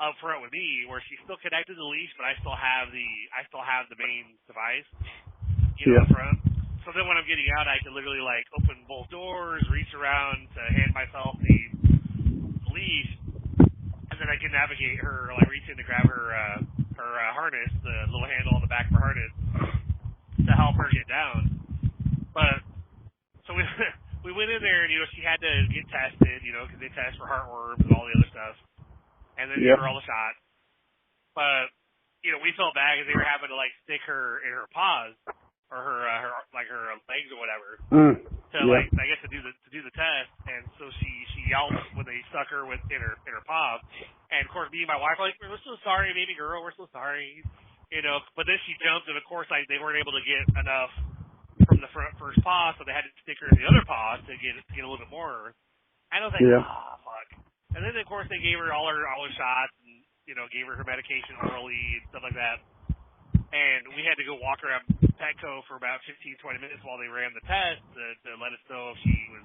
up front with me, where she's still connected to the leash, but I still have the main device, up front. So then when I'm getting out, I can literally like open both doors, reach around to hand myself the leash, and then I can navigate her, like reach in to grab her harness, the little handle on the back of her harness, to help her get down. But so we went in there, and she had to get tested, because they test for heartworms and all the other stuff, and then give her all the shots. But we felt bad because they were having to like stick her in her paws or her legs or whatever to like I guess to do the test. And so she yelled when they stuck her in her paw. And of course, me and my wife were like, "We're so sorry, baby girl. We're so sorry." But then she jumped, and of course, like they weren't able to get enough from the first paw, so they had to stick her in the other paw to get a little bit more. And I was like, fuck. And then of course they gave her all her shots and gave her medication orally and stuff like that. And we had to go walk around Petco for about 15-20 minutes while they ran the test to let us know if she was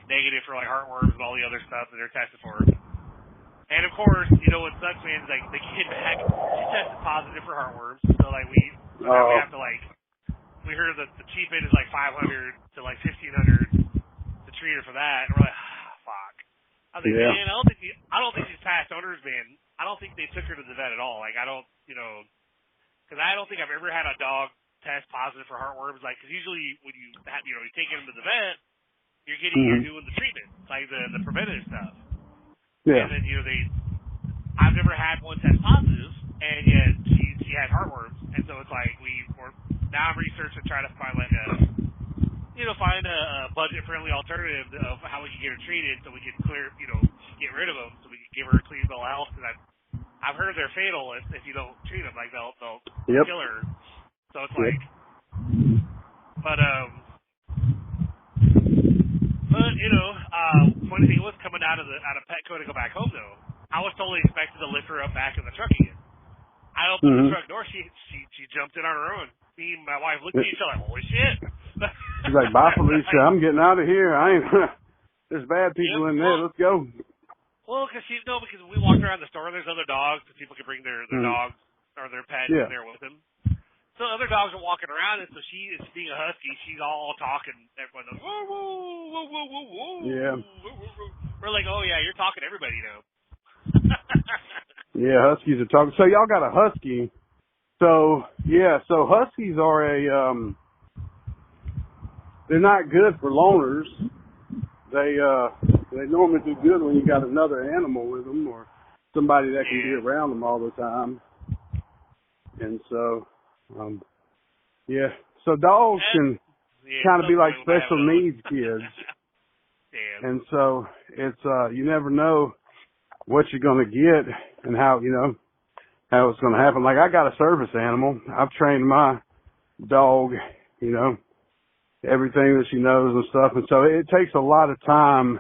negative for like heartworms and all the other stuff that they're tested for. And of course, what sucks, man, is like they came back, she tested positive for heartworms. So like we have to like, we heard that the cheap end is like $500 to like $1,500 to treat her for that. And we're like, fuck. I was like, man, I don't think these past owners, man, I don't think they took her to the vet at all. Like I don't, because I don't think I've ever had a dog test positive for heartworms. Like, because usually when you take him to the vet, you're doing the treatment, like the preventative stuff. Yeah. And then I've never had one test positive, and yet she had heartworms, and so it's like now I'm researching trying to find like find a budget friendly alternative of how we can get her treated, so we can get rid of them, so we can give her a clean bill of health. Because I've heard they're fatal if you don't treat them, like they'll kill her. So it's like, but when he was coming out of Petco to go back home though, I was totally expected to lift her up back in the truck again. I opened the truck door, she jumped in on her own. Me and my wife looked at each other like, holy shit. She's like, bye Felicia, I'm getting out of here. There's bad people in there, let's go. Well, because we walked around the store, there's other dogs, so people can bring their dogs or their pets in there with them. So other dogs are walking around, and so she is being a husky. She's all talking. Everyone goes, whoa, whoa, whoa, whoa, whoa, whoa. Yeah. We're like, oh, yeah, you're talking to everybody now. Yeah, huskies are talking. So y'all got a husky. So huskies are they're not good for loners. They normally do good when you got another animal with them or somebody that can be around them all the time. And so, so dogs can kind of be like special needs kids. And so it's, you never know what you're going to get and how it's going to happen. Like I got a service animal. I've trained my dog, everything that she knows and stuff. And so it takes a lot of time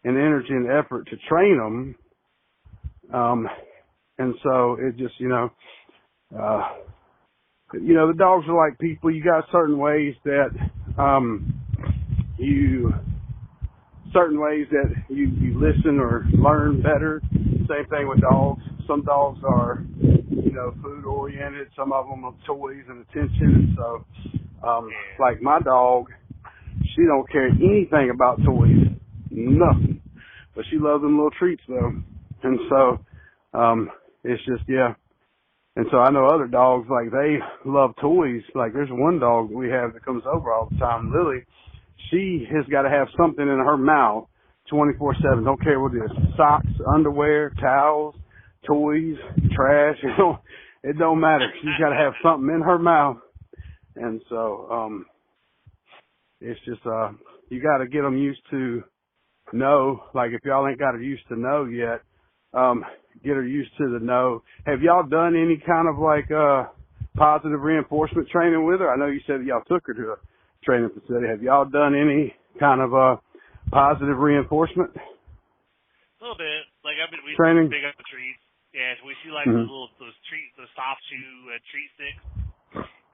and energy and effort to train them. And so it just, the dogs are like people. You got certain ways that you listen or learn better. Same thing with dogs. Some dogs are, food oriented. Some of them are toys and attention. And so, like my dog, she don't care anything about toys. Nothing. but she loves them little treats though. And so, it's just, yeah. And so I know other dogs, like, they love toys. Like, there's one dog that we have that comes over all the time, Lily. She has got to have something in her mouth 24/7. Don't care what it is. Socks, underwear, towels, toys, trash. It don't matter. She's got to have something in her mouth. And so, it's just, you got to get them used to no. Like, if y'all ain't got her used to no yet, get her used to the no. Have y'all done any kind of like, positive reinforcement training with her? I know you said y'all took her to a training facility. Have y'all done any kind of, positive reinforcement? A little bit. Like, we training? Big up the treats. Yeah, she likes those soft chew treat sticks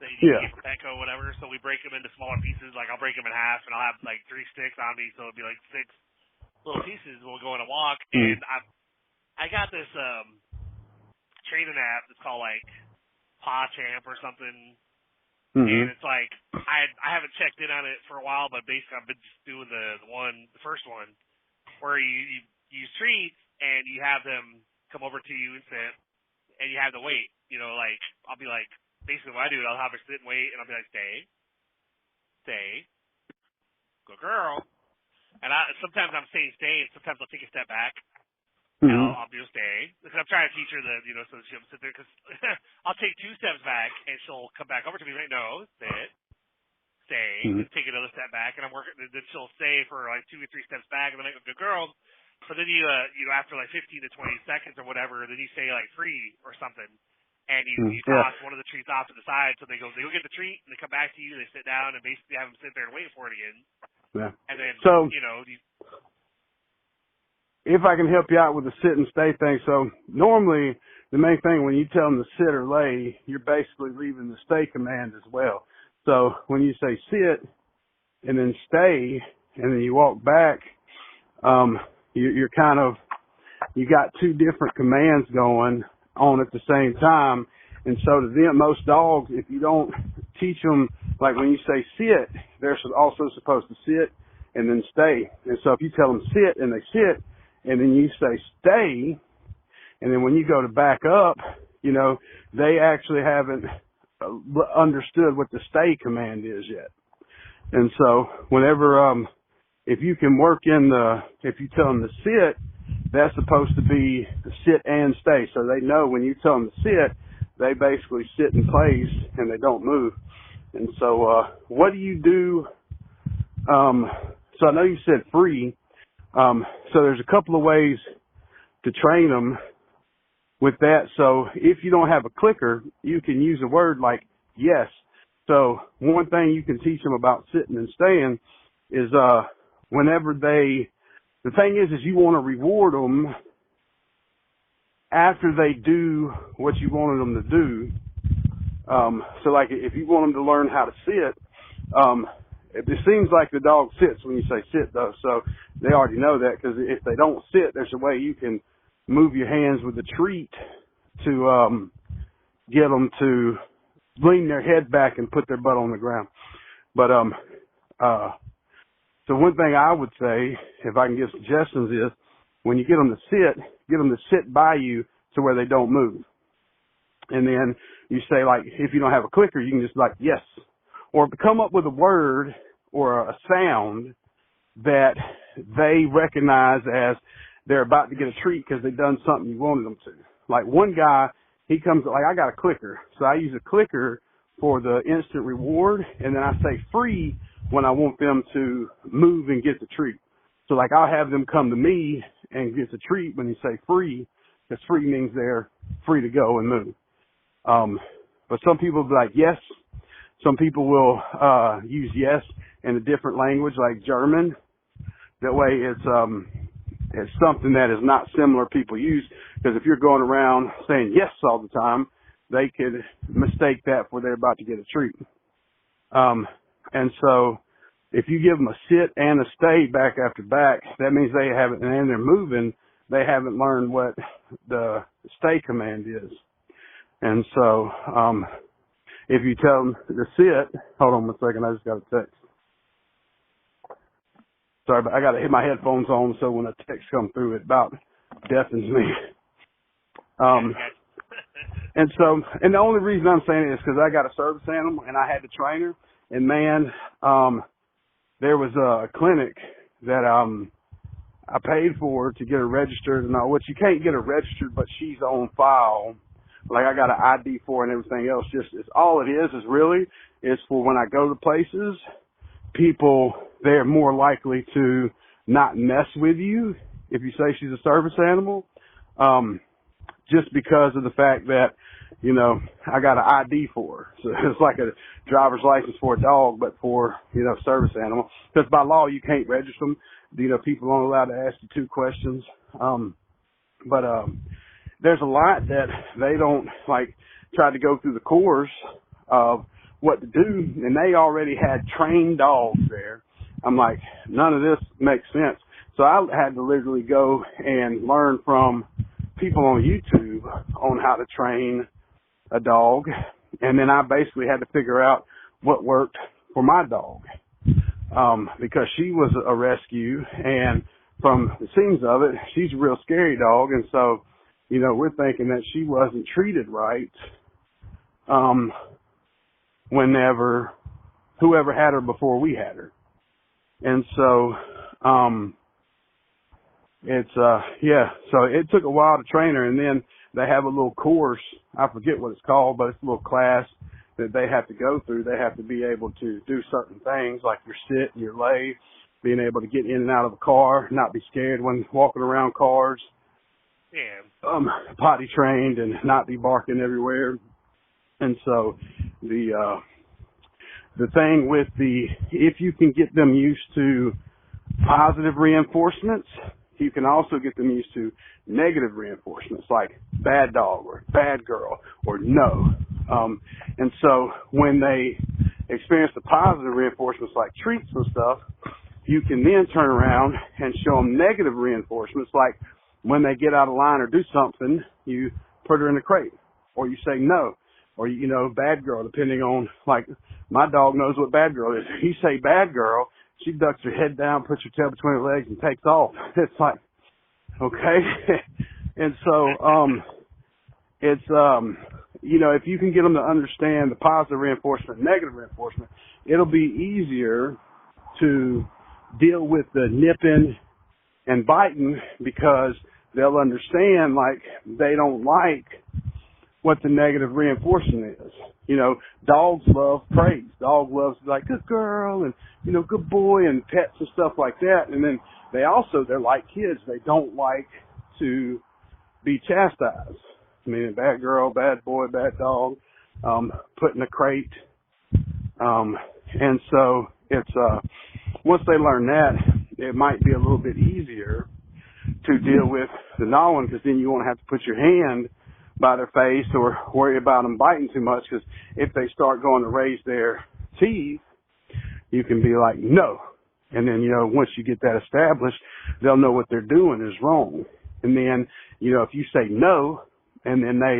that you get from Petco, whatever. So we break them into smaller pieces. Like, I'll break them in half, and I'll have like 3 sticks on me, so it'll be like 6 little pieces. We'll go on a walk, and I got this training app that's called like Paw Champ or something. And it's like I haven't checked in on it for a while, but basically I've been just doing the first one, where you use treats and you have them come over to you and sit, and you have to wait. You know, like, I'll be like, basically what I do is I'll have her sit and wait, and I'll be like, stay, good girl. And sometimes I'm saying stay, and sometimes I'll take a step back. And I'll do stay. Because I'm trying to teach her that, so she'll sit there. Because I'll take 2 steps back, and she'll come back over to me and say, no, sit, stay, and take another step back. And I'm working, then she'll stay for like 2 or 3 steps back, and then I go, good girl. So then you after like 15 to 20 seconds or whatever, then you say like free or something. And you toss one of the treats off to the side, so they go get the treat, and they come back to you, they sit down, and basically have them sit there and wait for it again. Yeah. And then, if I can help you out with the sit and stay thing, so normally the main thing when you tell them to sit or lay, you're basically leaving the stay command as well. So when you say sit and then stay and then you walk back, you're kind of, you got 2 different commands going on at the same time. And so to them, most dogs, if you don't teach them, like when you say sit, they're also supposed to sit and then stay. And so if you tell them sit and they sit, and then you say stay, and then when you go to back up, they actually haven't understood what the stay command is yet. And so whenever, if you can work if you tell them to sit, that's supposed to be sit and stay. So they know when you tell them to sit, they basically sit in place and they don't move. And so, what do you do? So I know you said free. So there's a couple of ways to train them with that. So if you don't have a clicker, you can use a word like yes. So one thing you can teach them about sitting and staying is, whenever the thing is you want to reward them after they do what you wanted them to do. So like if you want them to learn how to sit, it seems like the dog sits when you say sit, though, so they already know that, because if they don't sit, there's a way you can move your hands with the treat to get them to lean their head back and put their butt on the ground. But so one thing I would say, if I can give suggestions, is when you get them to sit by you to where they don't move. And then you say, like, if you don't have a clicker, you can just like, yes. Or come up with a word or a sound that they recognize as they're about to get a treat because they've done something you wanted them to. Like one guy, he comes, like, I got a clicker. So I use a clicker for the instant reward, and then I say free when I want them to move and get the treat. So, like, I'll have them come to me and get the treat when you say free, because free means they're free to go and move. But some people will be like, yes. Some people will use yes in a different language, like German. That way it's something that is not similar people use, because if you're going around saying yes all the time, they could mistake that for they're about to get a treat. And so if you give them a sit and a stay back after back, that means they haven't, and they're moving, they haven't learned what the stay command is. And so, if you tell them to sit, hold on one second, I just got a text. Sorry, but I got to hit my headphones on so when a text comes through, it about deafens me. And the only reason I'm saying it is because I got a service animal and I had to train her. And man, there was a clinic that I paid for to get her registered and all, which you can't get her registered, but she's on file. Like I got an ID for her and everything else. Just it's all it is really is for when I go to places, people, they're more likely to not mess with you if you say she's a service animal. Just because of the fact that, you know, I got an ID for her. So it's like a driver's license for a dog, but for, you know, service animal. Because by law, you can't register them. You know, people aren't allowed to ask you 2 questions. But there's a lot that they don't, like, try to go through the course of what to do. And they already had trained dogs there. I'm like, none of this makes sense. So I had to literally go and learn from people on YouTube on how to train a dog, and then I basically had to figure out what worked for my dog, because she was a rescue, and from the scenes of it, she's a real scary dog, and so, you know, we're thinking that she wasn't treated right, whenever, whoever had her before we had her, and so, so it took a while to train her, and then they have a little course, I forget what it's called, but it's a little class that they have to go through. They have to be able to do certain things like your sit and your lay, being able to get in and out of a car, not be scared when walking around cars. Yeah. Potty trained and not be barking everywhere. And so the thing with if you can get them used to positive reinforcements, you can also get them used to negative reinforcements like bad dog or bad girl or no. And so when they experience the positive reinforcements like treats and stuff, you can then turn around and show them negative reinforcements like when they get out of line or do something, you put her in a crate or you say no or, you know, bad girl, depending on, like, my dog knows what bad girl is. If you say bad girl, she ducks her head down, puts her tail between her legs, and takes off. It's like, okay. And so, you know, if you can get them to understand the positive reinforcement and negative reinforcement, it'll be easier to deal with the nipping and biting because they'll understand, like, they don't like what the negative reinforcement is. You know, dogs love praise. Dog loves like good girl and, you know, good boy and pets and stuff like that. And then they're like kids. They don't like to be chastised. I mean, bad girl, bad boy, bad dog, put in a crate. And so it's, once they learn that, it might be a little bit easier to deal with the gnawing because then you won't have to put your hand by their face or worry about them biting too much because if they start going to raise their teeth, you can be like, no. And then, you know, once you get that established, they'll know what they're doing is wrong. And then, you know, if you say no and then they,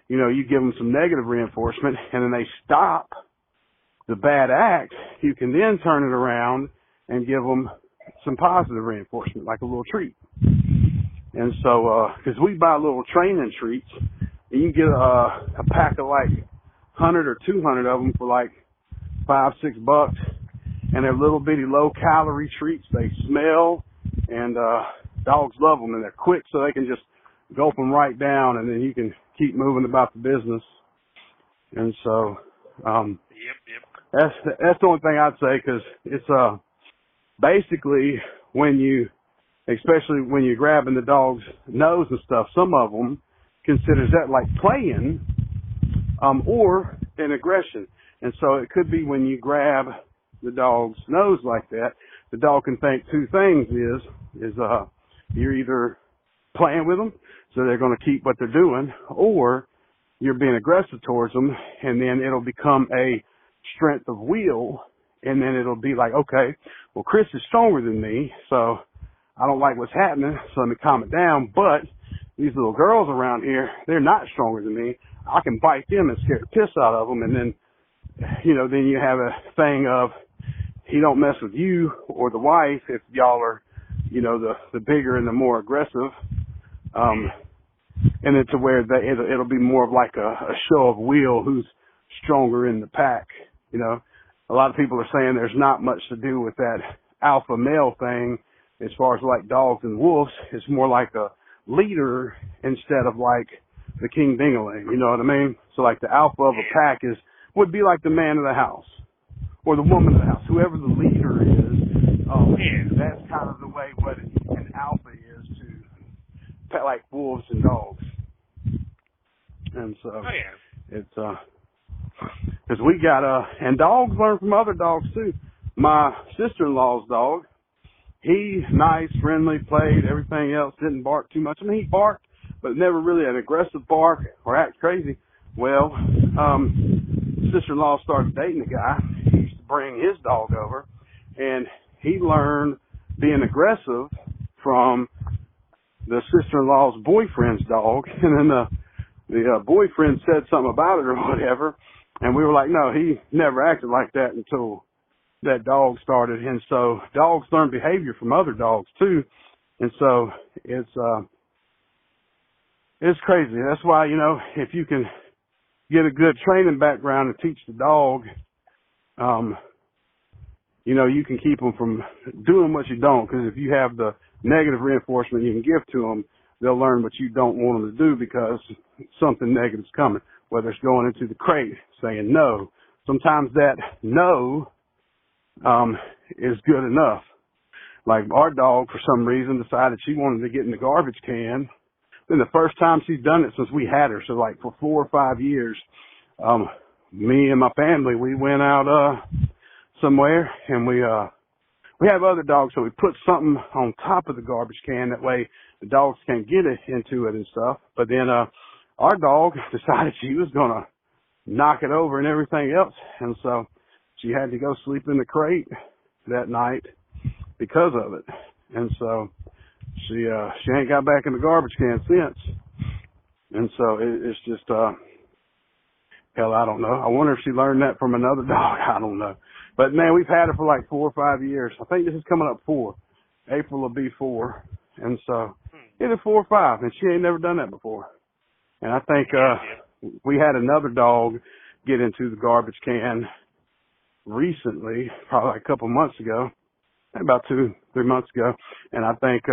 you know, you give them some negative reinforcement and then they stop the bad act, you can then turn it around and give them some positive reinforcement, like a little treat. And so, cause we buy little training treats and you can get a pack of like 100 or 200 of them for like $5-6, and they're little bitty low calorie treats. They smell and, dogs love them and they're quick so they can just gulp them right down and then you can keep moving about the business. And so, that's the only thing I'd say cause it's, basically especially when you're grabbing the dog's nose and stuff, some of them considers that like playing, or an aggression. And so it could be when you grab the dog's nose like that, the dog can think 2 things is you're either playing with them, so they're going to keep what they're doing, or you're being aggressive towards them, and then it'll become a strength of will, and then it'll be like, okay, well, Chris is stronger than me, so I don't like what's happening, so let me calm it down, but these little girls around here, they're not stronger than me. I can bite them and scare the piss out of them, and then, you know, then you have a thing of he don't mess with you or the wife if y'all are, you know, the bigger and the more aggressive. And it's where it'll be more of like a show of will who's stronger in the pack. You know, a lot of people are saying there's not much to do with that alpha male thing as far as like dogs and wolves. It's more like a leader instead of like the king ding-a-ling. You know what I mean? So like the alpha of a pack would be like the man of the house or the woman of the house, whoever the leader is. That's kind of the way what an alpha is to like wolves and dogs. And so it's because we got and dogs learn from other dogs too. My sister-in-law's dog, he nice, friendly, played, everything else, didn't bark too much. I mean, he barked, but never really an aggressive bark or act crazy. Well, sister-in-law started dating a guy. He used to bring his dog over, and he learned being aggressive from the sister-in-law's boyfriend's dog, and then the boyfriend said something about it or whatever, and we were like, no, he never acted like that until that dog started. And so dogs learn behavior from other dogs too, and so it's crazy. That's why, you know, if you can get a good training background and teach the dog, you know, you can keep them from doing what you don't, because if you have the negative reinforcement you can give to them, they'll learn what you don't want them to do because something negative's coming, whether it's going into the crate, saying no. Sometimes that no is good enough. Like our dog, for some reason, decided she wanted to get in the garbage can. Then the first time she's done it since we had her, so like for 4 or 5 years, me and my family, we went out somewhere, and we have other dogs, so we put something on top of the garbage can. That way the dogs can't get it into it and stuff. But then our dog decided she was going to knock it over and everything else. And so she had to go sleep in the crate that night because of it. And so she ain't got back in the garbage can since. And so it's just, hell, I don't know. I wonder if she learned that from another dog. I don't know. But, man, we've had her for like 4 or 5 years. I think this is coming up 4. April will be 4. And so either 4 or 5, and she ain't never done that before. And I think we had another dog get into the garbage can recently, probably like a couple months ago, about 2-3 months ago. And I think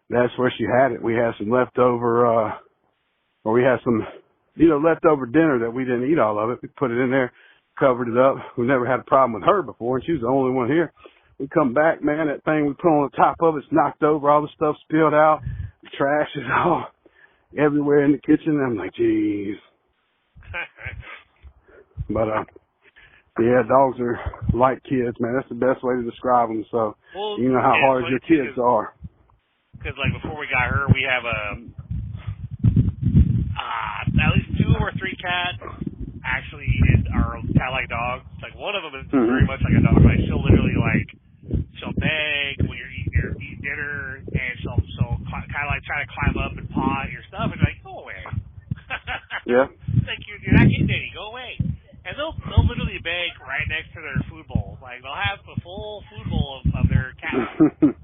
that's where she had it. We had some leftover, or we had some, you know, leftover dinner that we didn't eat all of it. We put it in there, covered it up. We never had a problem with her before, and she was the only one here. We come back, man, that thing we put on the top of it's knocked over, all the stuff spilled out, the trash is all everywhere in the kitchen. I'm like, geez. But, yeah, dogs are like kids, man. That's the best way to describe them. So, you know how hard your kids are. Because, like, before we got her, we have at least 2 or 3 cats actually are cat-like dogs. Like, one of them is very much like a dog. Like, she'll literally, like, she'll beg when you're eating dinner, and she'll kind of like try to climb up and paw at your stuff, and you're like, go away. Yeah. It's like, you're not getting any, go away. And they'll literally beg right next to their food bowl. Like, they'll have the full food bowl of their cat food.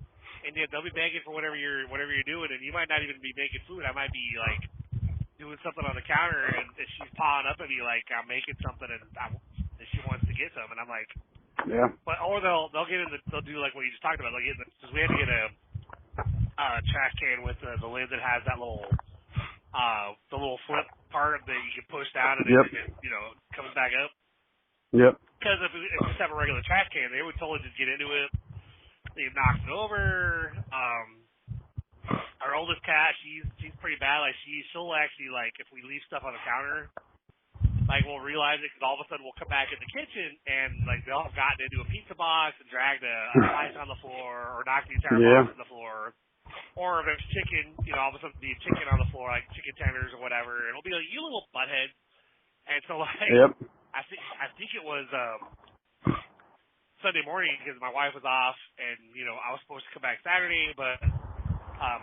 And they'll be begging for whatever you're doing, and you might not even be making food. I might be, like, doing something on the counter, and she's pawing up at me like I'm making something, and she wants to get some, and I'm like, yeah. But or they'll do like what you just talked about. Because we had to get a trash can with the lid that has that little the little flip part that you can push down and it comes back up. Yep. Because if we just have a regular trash can, they would totally just get into it. They knocked it over. Our oldest cat, she's pretty bad. Like she'll actually, like, if we leave stuff on the counter, like, we'll realize it because all of a sudden we'll come back in the kitchen and, like, they'll have gotten into a pizza box and dragged a slice on the floor or knocked the entire box on the floor. Or if it's chicken, all of a sudden be chicken on the floor, like chicken tenders or whatever. And it'll be like, you little butthead. And so, like, I think it was Sunday morning because my wife was off and, I was supposed to come back Saturday, but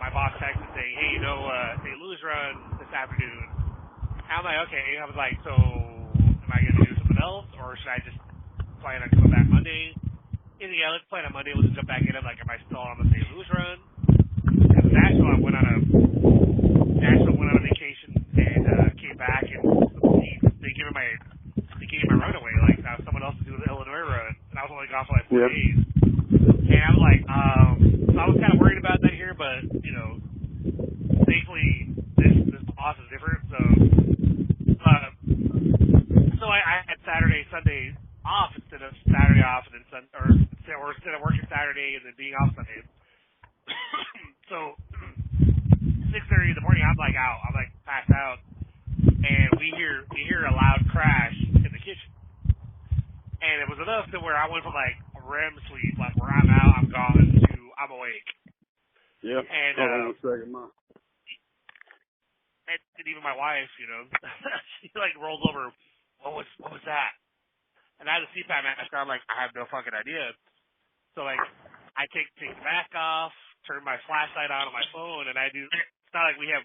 my boss texted saying, hey, St. Louis run this afternoon. I'm like, okay. I was like, so am I going to do something else, or should I just plan on coming back Monday? yeah, let's plan on Monday. We'll just jump back in. I'm like, am I still on the St. Louis run? Because Nashville, I went on a vacation and came back and they gave me my run away. Like someone else to do the Illinois run, and I was only gone for like 4 days. And I was like, so I was kind of worried about that here, but thankfully this boss is different. So I had Saturday, Sunday off instead of Saturday off and then or instead of working Saturday and then being off Sunday. So 6:30 in the morning, I'm like out. I'm like passed out, and we hear a loud crash in the kitchen, and it was enough to where I went from like REM sleep, like where I'm out, I'm gone, to I'm awake. Yep. And hold on a second, Mom. And even my wife, she like rolls over. What was that? And I had a CPAP mask on. I'm like, I have no fucking idea. So like, I take the mask off, turn my flashlight on my phone, and I do. It's not like we have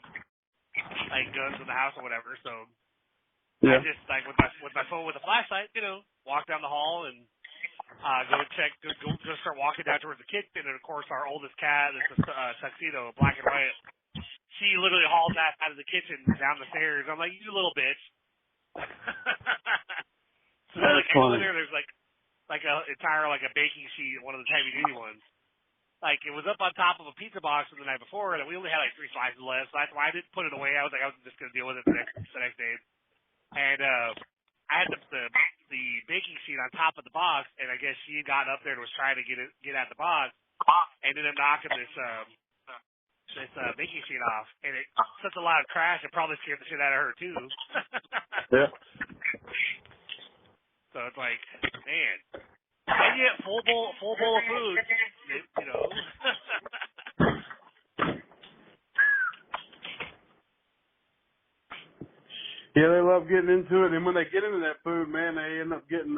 like guns in the house or whatever. So I just like with my phone with the flashlight, walk down the hall and go check, go start walking down towards the kitchen. And of course, our oldest cat, this is Tuxedo, black and white. She literally hauls ass out of the kitchen down the stairs. I'm like, you little bitch. So then, like, there's like a entire like a baking sheet, one of the heavy duty ones. Like it was up on top of a pizza box from the night before, and we only had like 3 slices left. So that's why I didn't put it away. I was just gonna deal with it the next day. And I had the baking sheet on top of the box, and I guess she got up there and was trying to get at the box, and ended up knocking this baking sheet off, and it such a loud crash. It probably scared the shit out of her too. Yeah. So it's like, man, I get full bowl of food, Yeah, they love getting into it, and when they get into that food, man, they end up getting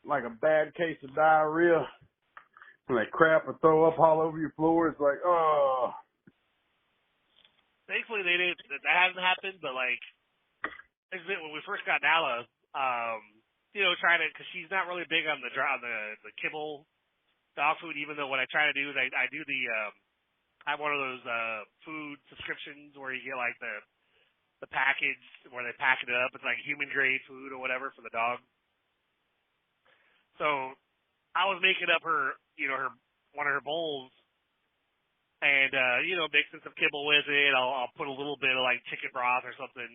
like a bad case of diarrhea. When they crap or throw up all over your floor, it's like, oh. Thankfully, that hasn't happened, but like, when we first got Nala, trying to, because she's not really big on the kibble dog food, even though what I try to do is I do I have one of those food subscriptions where you get like the package where they pack it up. It's like human grade food or whatever for the dog. So I was making up her one of her bowls and mixing some kibble with it. I'll put a little bit of like chicken broth or something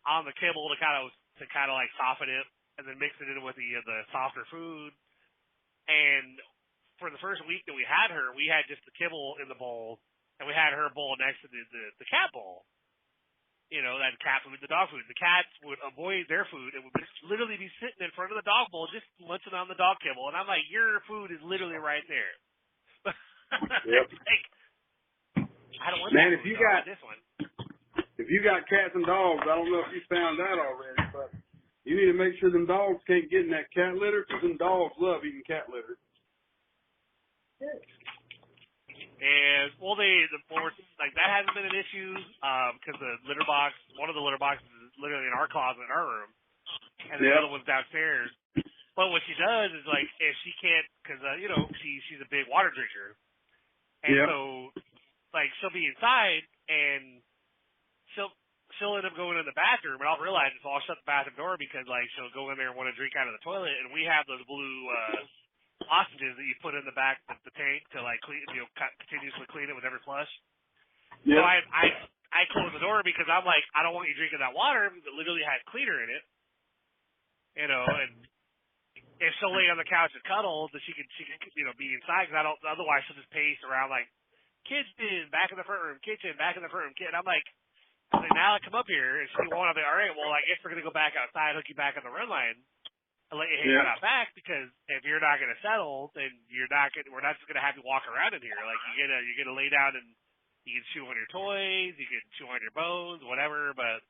on the kibble to kind of like soften it, and then mix it in with the softer food. And for the first week that we had her, we had just the kibble in the bowl, and we had her bowl next to the cat bowl. That cat food, the dog food. The cats would avoid their food and would literally be sitting in front of the dog bowl just munching on the dog kibble. And I'm like, your food is literally right there. Yep. Like, I don't want Man, that food, this one. If you got cats and dogs, I don't know if you found that already, but you need to make sure them dogs can't get in that cat litter, because them dogs love eating cat litter. And like that hasn't been an issue because one of the litter boxes is literally in our closet in our room, and the other one's downstairs. But what she does is like if she can't, because she's a big water drinker, and so like she'll be inside and she'll end up going in the bathroom, and I'll realize it, so I'll shut the bathroom door because like she'll go in there and want to drink out of the toilet, and we have those blue lozenges that you put in the back of the tank to like clean, continuously clean it with every flush. So I close the door because I'm like, I don't want you drinking that water because it literally has cleaner in it, and if she'll lay on the couch and cuddle, then she can be inside, because otherwise she'll just pace around like kitchen, back in the front room, kitchen, back in the front room, kitchen. I'm like, now I come up here and she won't be all right. Well, I guess we're gonna go back outside, hook you back on the run line, and let you hang out back, because if you're not gonna settle, then we're not just gonna have you walk around in here. Like you're gonna lay down and you can chew on your toys, you can chew on your bones, whatever. But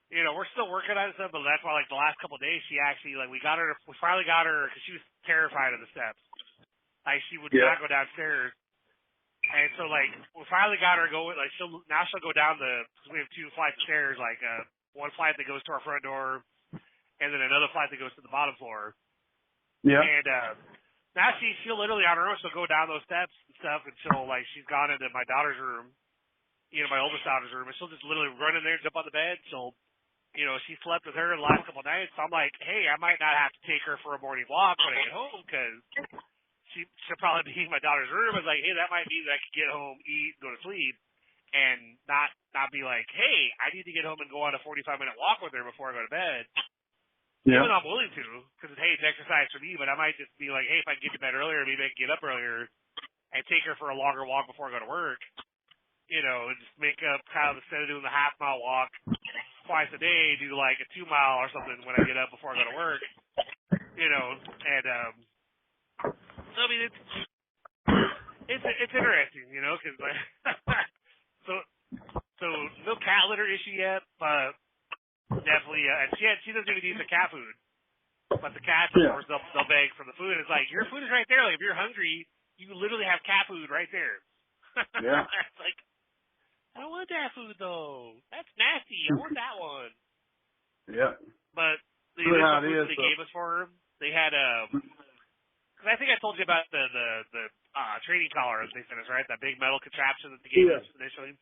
we're still working on stuff. But that's why like the last couple of days, she actually we finally got her because she was terrified of the steps. Like she would not go downstairs. And so like we finally got her going. Like she'll go down because we have 2 flights of stairs. Like one flight that goes to our front door, and then another flight that goes to the bottom floor. Yeah. And now she'll literally on her own, she'll go down those steps and stuff, and she's gone into my daughter's room, my oldest daughter's room, and she'll just literally run in there, jump on the bed. She slept with her the last couple of nights. So I'm like, hey, I might not have to take her for a morning walk when I get home because she'll probably be in my daughter's room. I was like, hey, that might mean that I could get home, eat, go to sleep, and not be like, hey, I need to get home and go on a 45-minute walk with her before I go to bed. Yeah. Even though I'm willing to, because hey, it's exercise for me, but I might just be like, hey, if I can get to bed earlier, maybe I can get up earlier and take her for a longer walk before I go to work. And just make up kind of instead of doing the half-mile walk twice a day, do like a 2-mile or something when I get up before I go to work. So I mean, it's interesting, because like, so no cat litter issue yet, but definitely, and she doesn't even eat the cat food, but the cats, of course, they'll beg for the food. It's like your food is right there. Like if you're hungry, you literally have cat food right there. Yeah. It's like, I don't want that food though. That's nasty. I want that one. Yeah. But the food they gave us for her, they had because I think I told you about the training collar they sent us, right? That big metal contraption that they gave us initially.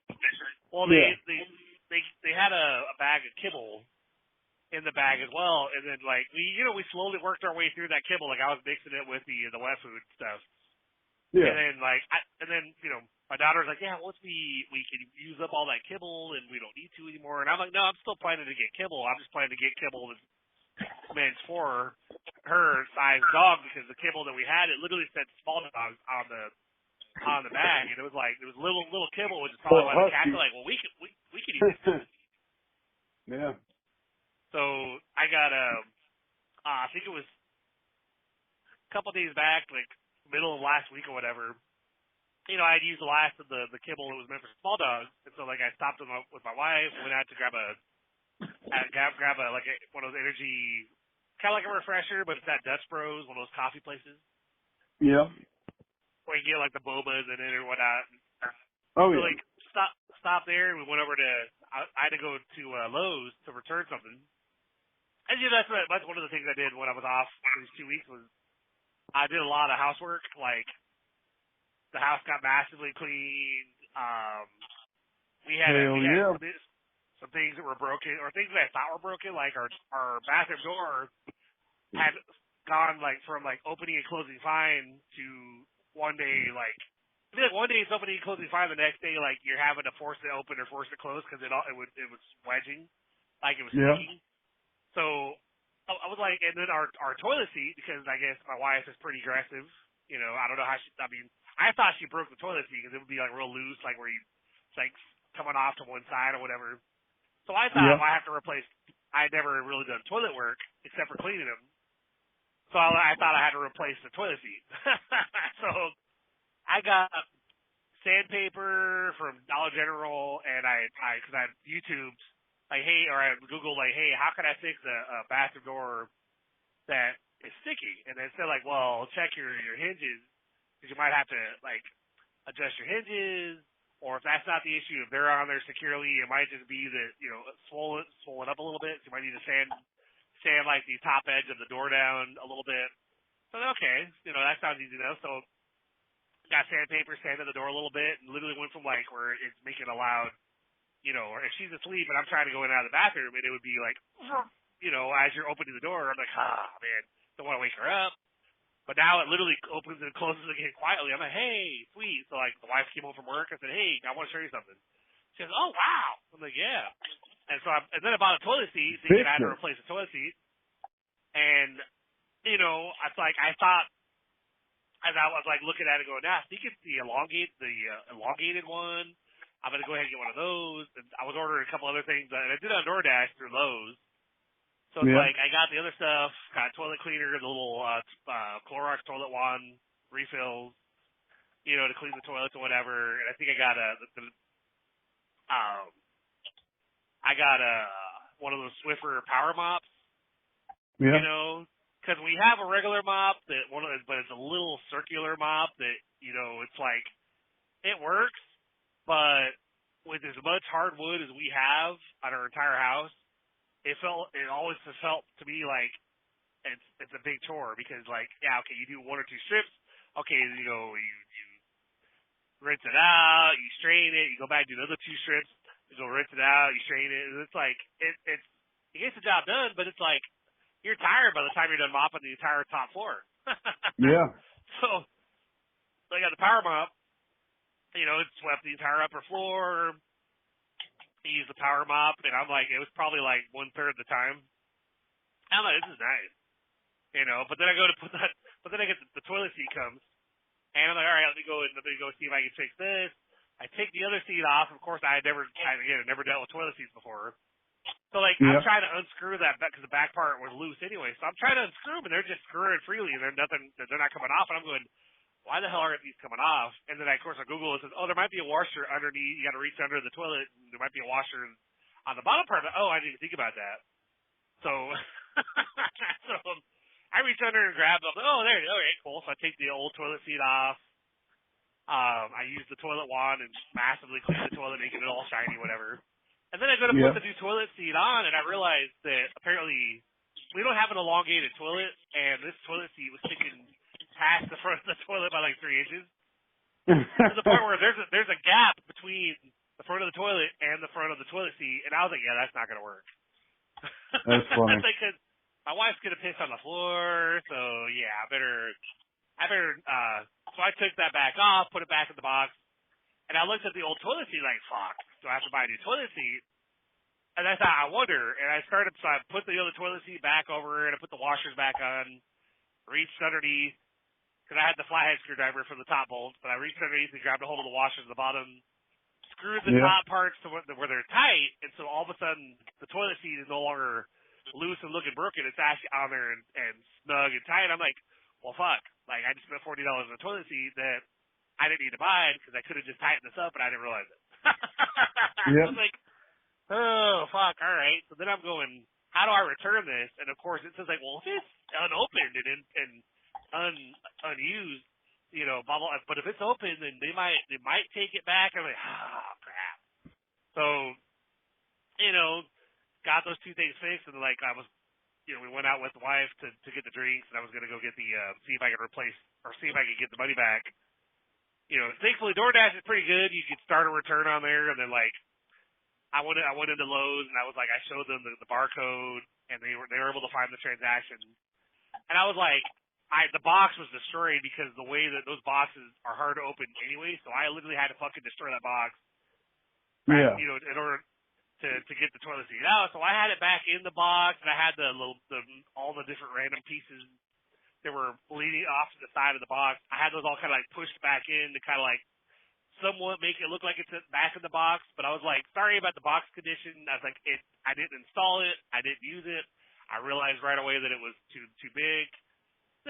Well, they had a bag of kibble in the bag as well, and then like we slowly worked our way through that kibble. Like I was mixing it with the wet food stuff. Yeah. And then my daughter's like, yeah, once we can use up all that kibble and we don't need to anymore. And I'm like, no, I'm still planning to get kibble. I'm just planning to get kibble that's meant for her size dog because the kibble that we had, it literally said small dogs on the bag, and it was little kibble, which is probably why the cats are like, well, we could eat this. Yeah. So I got I think it was a couple days back, like middle of last week or whatever. I'd used the last of the kibble that was meant for small dogs, and so like I stopped with my wife, went out to grab one of those energy, kind of like a refresher, but it's that Dutch Bros, one of those coffee places. Yeah. Where you get like the bobas in it or whatnot. Oh so yeah. like stop there, and we went over to I had to go to Lowe's to return something. And that's one of the things I did when I was off for these 2 weeks was I did a lot of housework, like. The house got massively cleaned. We had some things that were broken, or things that I thought were broken, like our bathroom door had gone like from like opening and closing fine to one day like I feel like one day it's opening and closing fine, the next day like you're having to force it open or force it close because it was wedging, like it was sticking. So I was like, and then our toilet seat, because I guess my wife is pretty aggressive. I don't know how I thought she broke the toilet seat because it would be like real loose, like where it's like coming off to one side or whatever. So I thought I have to replace. I'd never really done toilet work except for cleaning them. So I thought I had to replace the toilet seat. So I got sandpaper from Dollar General, and because I YouTubed like, hey, or I Googled like, hey, how can I fix a bathroom door that is sticky? And they said like, well, check your hinges. Because you might have to like adjust your hinges, or if that's not the issue, if they're on there securely, it might just be that swollen up a little bit. So you might need to sand like the top edge of the door down a little bit. So okay, that sounds easy enough. So got sandpaper, sanded the door a little bit, and literally went from like where it's making a loud, or if she's asleep and I'm trying to go in and out of the bathroom, and it would be like, as you're opening the door, I'm like, man, don't want to wake her up. But now it literally opens and closes again quietly. I'm like, hey, sweet. So like the wife came home from work. I said, hey, I want to show you something. She goes, oh wow. I'm like, yeah. And so and then I bought a toilet seat, thinking I had to replace the toilet seat. And it's like I thought as I was like looking at it, going, I think it's the elongated one. I'm gonna go ahead and get one of those. And I was ordering a couple other things, and I did it on DoorDash through Lowe's. So it's like I got the other stuff, got toilet cleaner, the little Clorox toilet wand refills, to clean the toilets or whatever. And I think I got one of those Swiffer power mops. Yeah. Because we have a regular mop but it's a little circular mop that it's like it works, but with as much hardwood as we have on our entire house. It always felt to me like it's a big chore because like, yeah, okay, you do 1 or 2 strips. Okay, you rinse it out, you strain it, you go back and do another 2 strips, you go rinse it out, you strain it. And it's like it gets the job done, but it's like you're tired by the time you're done mopping the entire top floor. Yeah. So I got the power mop. It swept the entire upper floor. I used the power mop, and I'm like, it was probably like 1/3 of the time. I'm like, this is nice, But then I go to but then I get the toilet seat comes, and I'm like, all right, let me go see if I can fix this. I take the other seat off. Of course, I never dealt with toilet seats before. So like, I'm trying to unscrew that because the back part was loose anyway. So I'm trying to unscrew them, and they're just screwing freely, and they're not coming off. And I'm going, why the hell aren't these coming off? And then, of course, I Google it. It says, oh, there might be a washer underneath. You got to reach under the toilet. And there might be a washer on the bottom part of it. Oh, I didn't even think about that. So, so I reach under and grab it. Oh, there it is. Okay, cool. So I take the old toilet seat off. I use the toilet wand and massively clean the toilet, making it all shiny, whatever. And then I go to put the new toilet seat on, and I realize that apparently we don't have an elongated toilet, and this toilet seat was sticking past the front of the toilet by like 3 inches. To the point where there's a gap between the front of the toilet and the front of the toilet seat, and I was like, yeah, that's not going to work. That's funny. Because my wife's going to piss on the floor, so yeah, I better, so I took that back off, put it back in the box, and I looked at the old toilet seat like, fuck, do I have to buy a new toilet seat? And I thought, I wonder, and I put the other toilet seat back over, and I put the washers back on, reached underneath, because I had the flathead screwdriver for the top bolts, but I reached underneath and grabbed a hold of the washers at the bottom, screwed the top parts to where they're tight, and so all of a sudden the toilet seat is no longer loose and looking broken. It's actually on there and snug and tight. I'm like, well, fuck. Like, I just spent $40 on a toilet seat that I didn't need to buy it because I could have just tightened this up, and I didn't realize it. I was like, oh, fuck, all right. So then I'm going, how do I return this? And, of course, it says, like, well, if it's unopened and unused, blah, blah, but if it's open, then they might take it back. I'm like, oh, crap. So, got those 2 things fixed, and, like, I was, we went out with the wife to get the drinks, and I was going to go get see if I could replace, or see if I could get the money back. Thankfully DoorDash is pretty good. You could start a return on there, and then like I went into Lowe's, and I was like, I showed them the barcode, and they were able to find the transaction, and I was like, the box was destroyed because the way that those boxes are hard to open anyway, so I literally had to fucking destroy that box, right, in order to get the toilet seat out. So I had it back in the box, and I had all the different random pieces that were bleeding off to the side of the box. I had those all kind of like pushed back in to kind of like somewhat make it look like it's back in the box. But I was like, sorry about the box condition. I was like, I didn't install it. I didn't use it. I realized right away that it was too big.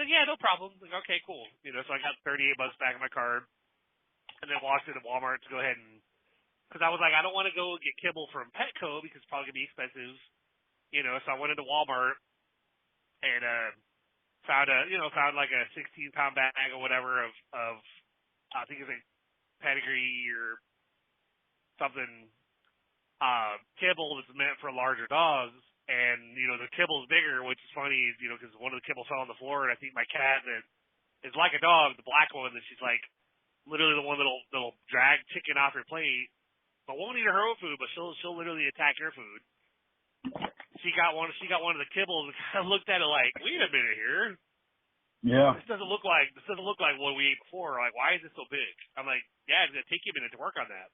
Then yeah, no problem. Like, okay, cool. So I got $38 back in my card, and then walked into Walmart to go ahead and, because I was like, I don't want to go get kibble from Petco because it's probably gonna be expensive. So I went into Walmart and found like a 16-pound bag or whatever of I think it's like pedigree or something kibble that's meant for larger dogs. And, the kibble's bigger, which is funny, because one of the kibble fell on the floor, and I think my cat that is like a dog, the black one, that she's like literally the one that'll drag chicken off your plate, but won't eat her own food, but she'll literally attack your food. She got one of the kibbles and kind of looked at it like, wait a minute here. Yeah. This doesn't look like what we ate before. Like, why is it so big? I'm like, yeah, it's gonna take you a minute to work on that.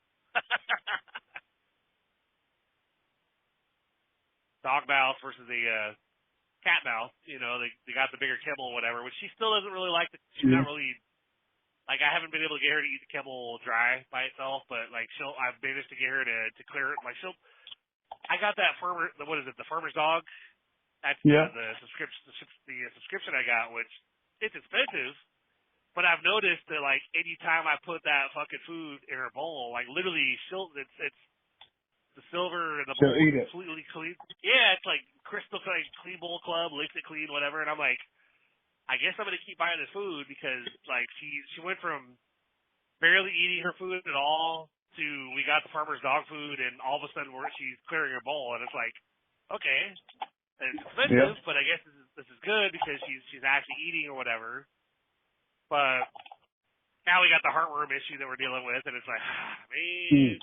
Dog mouth versus a cat mouth. They got the bigger kibble or whatever, which she still doesn't really like. She's not really, like, I haven't been able to get her to eat the kibble dry by itself, but like I've managed to get her to clear it. Like I got that the Farmer's Dog. That's the subscription I got, which it's expensive. But I've noticed that like anytime I put that fucking food in her bowl, like literally it's the silver and the bowl is completely clean. Yeah, it's like crystal clean bowl club, licks it clean, whatever. And I'm like, I guess I'm gonna keep buying this food because like she went from barely eating her food at all to we got the Farmer's Dog food, and all of a sudden she's clearing her bowl, and it's like, okay. And it's expensive, but I guess this is good because she's actually eating or whatever. But now we got the heartworm issue that we're dealing with, and it's like, man,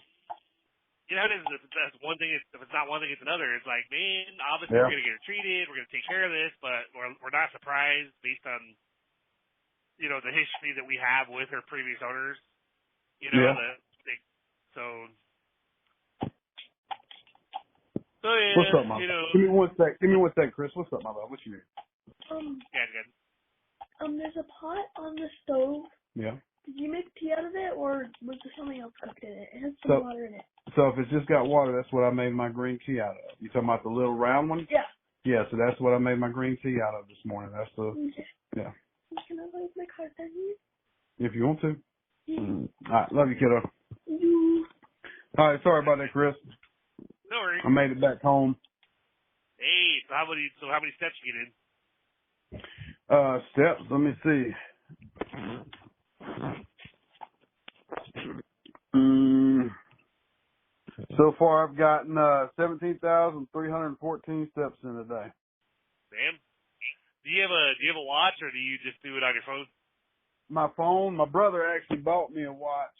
you know, if that's one thing, if it's not one thing, it's another. It's like, man, obviously we're gonna get her treated, we're gonna take care of this, but we're not surprised based on, you know, the history that we have with her previous owners. You know, so yeah. What's up, Mom? You know, Give me one sec, Chris. What's up, my love? What you need? good. There's a pot on the stove. Yeah. Did you make tea out of it, or was there something else cooked in it? It has some water in it. So if it's just got water, that's what I made my green tea out of. You talking about the little round one? Yeah. Yeah, so that's what I made my green tea out of this morning. That's yeah. Can I leave my card down here? If you want to. Yeah. All right, love you, kiddo. You. All right, sorry about that, Chris. No worries. I made it back home. Hey, so how many steps you get in? Steps. Let me see. So far, I've gotten 17,314 steps in a day. Damn. Do you have a watch, or do you just do it on your phone? My phone. My brother actually bought me a watch.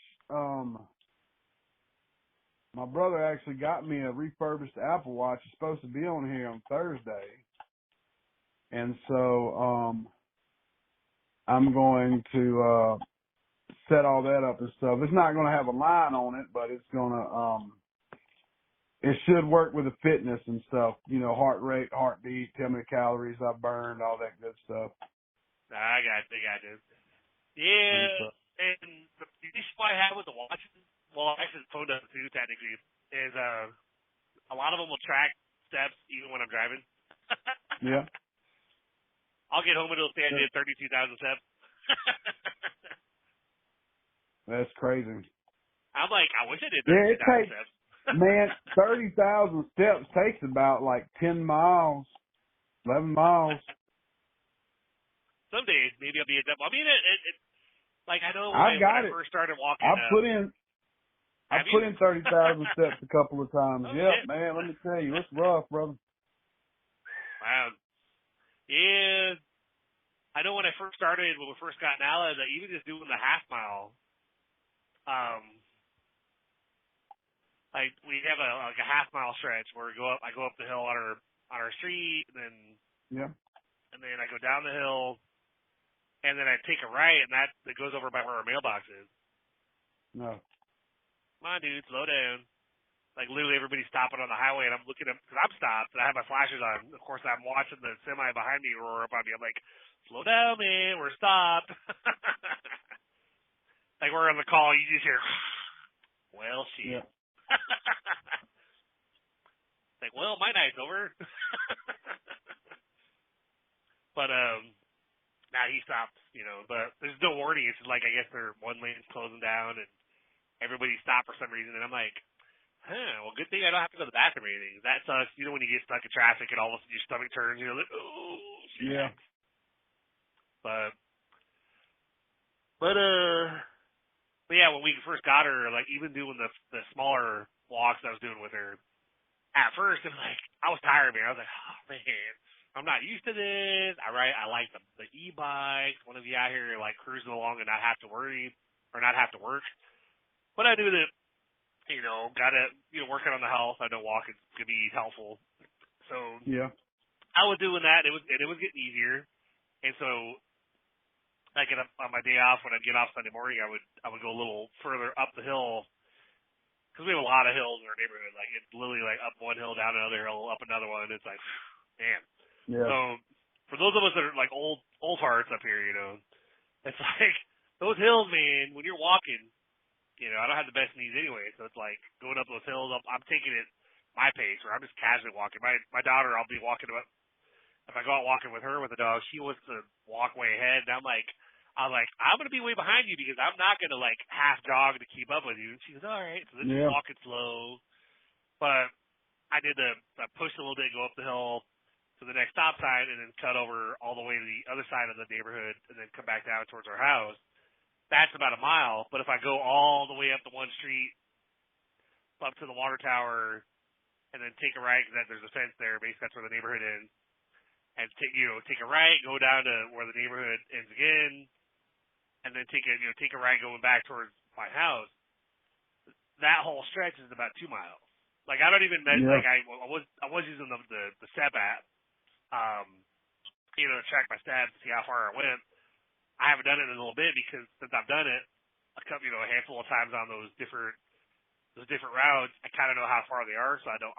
My brother actually got me a refurbished Apple Watch. It's supposed to be on here on Thursday, and so I'm going to set all that up and stuff. It's not going to have a line on it, but it's going to it should work with the fitness and stuff. You know, heart rate, heartbeat, how many calories I burned, all that good stuff. I got you. Yeah, and the issue I have with the watches, well, actually the phone does too, technically, is a lot of them will track steps even when I'm driving. Yeah. I'll get home and it'll say I did 32,000 steps. That's crazy. I'm like, I wish I did 32,000 steps. Man, 30,000 steps takes about like 10 miles, 11 miles. Some days, maybe I'll be at that. I mean, it like, I know when I first started walking. I put in 30,000 steps a couple of times. Oh, yeah, shit. man, let me tell you, it's rough, brother. Wow. Yeah. I know when I first started, when we first got in Allies, that even just doing the half mile, like we have a half mile stretch where I go up the hill on our street, and then I go down the hill, and then I take a right, and that goes over by where our mailbox is. No. Come on, dude, slow down. Like, literally everybody's stopping on the highway, and I'm looking at, because I'm stopped, and I have my flashers on. Of course, I'm watching the semi behind me roar up on me. I'm like, slow down, man, we're stopped. Like, we're on the call, you just hear, well, shit. Yeah. Like, well, my night's over. But, nah, he stopped, you know, but there's no warning. It's just like, I guess one lane's closing down, and everybody stopped for some reason, and I'm like, well, good thing I don't have to go to the bathroom or anything. That sucks. You know, when you get stuck in traffic and all of a sudden your stomach turns, you're like, oh, shit. Yeah. But yeah, when we first got her, like, even doing the smaller walks I was doing with her, at first, it was like, I was tired, man. I was like, oh, man, I'm not used to this. I like the e-bikes. One of you out here, like, cruising along and not have to worry or not have to work. But I knew that, you know, working on the health. I know walking could be helpful. So yeah, I was doing that. It was getting easier. And so, like, on my day off, when I'd get off Sunday morning, I would go a little further up the hill, because we have a lot of hills in our neighborhood. Like, it's literally like up one hill, down another hill, up another one. It's like, man. yeah. So for those of us that are like old hearts up here, you know, it's like those hills, man. When you're walking, you know, I don't have the best knees anyway, so it's like going up those hills. I'm taking it my pace, or I'm just casually walking. My daughter, I'll be walking about. If I go out walking with her with the dog, she wants to walk way ahead, and I'm like, I'm gonna be way behind you because I'm not gonna like half jog to keep up with you. And she goes, all right. So then she's walking slow, but I pushed a little bit, go up the hill to the next stop sign, and then cut over all the way to the other side of the neighborhood, and then come back down towards our house. That's about a mile, but if I go all the way up the one street, up to the water tower, and then take a right because there's a fence there. Basically, that's where the neighborhood ends. And take a right, go down to where the neighborhood ends again, and then take a right going back towards my house. That whole stretch is about 2 miles. Like I don't even like I was using the step app, to track my steps, see how far I went. I haven't done it in a little bit because since I've done it a handful of times on those different routes, I kind of know how far they are. So I don't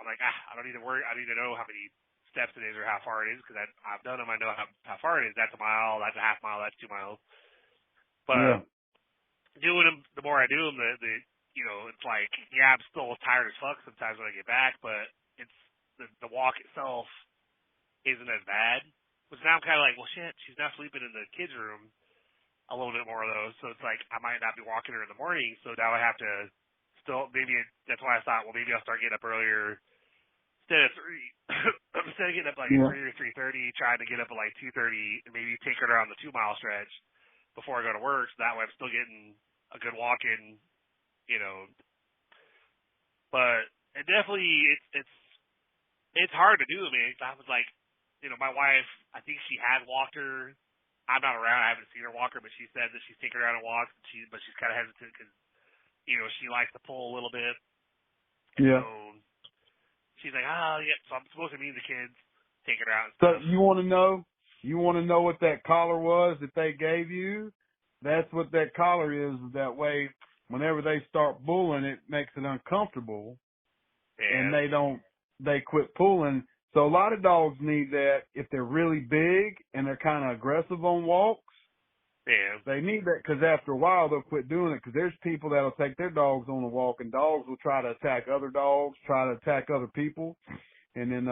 need to worry. I need to know how many steps it is or how far it is because I've done them. I know how far it is. That's a mile. That's a half mile. That's 2 miles. But doing them, the more I do them, it's like, I'm still tired as fuck sometimes when I get back, but it's the walk itself isn't as bad. Which now I'm kind of like, well, shit, she's not sleeping in the kids' room a little bit more though, so it's like I might not be walking her in the morning, so now I have to that's why I thought, well, maybe I'll start getting up earlier instead of getting up like 3 or 3:30, trying to get up at like 2:30 and maybe take her around the 2 mile stretch before I go to work, so that way I'm still getting a good walk in. But it definitely it's hard to do. I mean, I was like, my wife, I think she had walked her. I'm not around. I haven't seen her walk her, but she said that she's taken her out on walks. But she's kind of hesitant because she likes to pull a little bit. And so she's like, so I'm supposed to meet the kids, take her out. And so stuff. you want to know? You want to know what that collar was that they gave you? That's what that collar is. That way, whenever they start pulling, it makes it uncomfortable, and they quit pulling. So a lot of dogs need that if they're really big and they're kind of aggressive on walks. Yeah. They need that because after a while they'll quit doing it because there's people that'll take their dogs on a walk and dogs will try to attack other dogs, try to attack other people, and then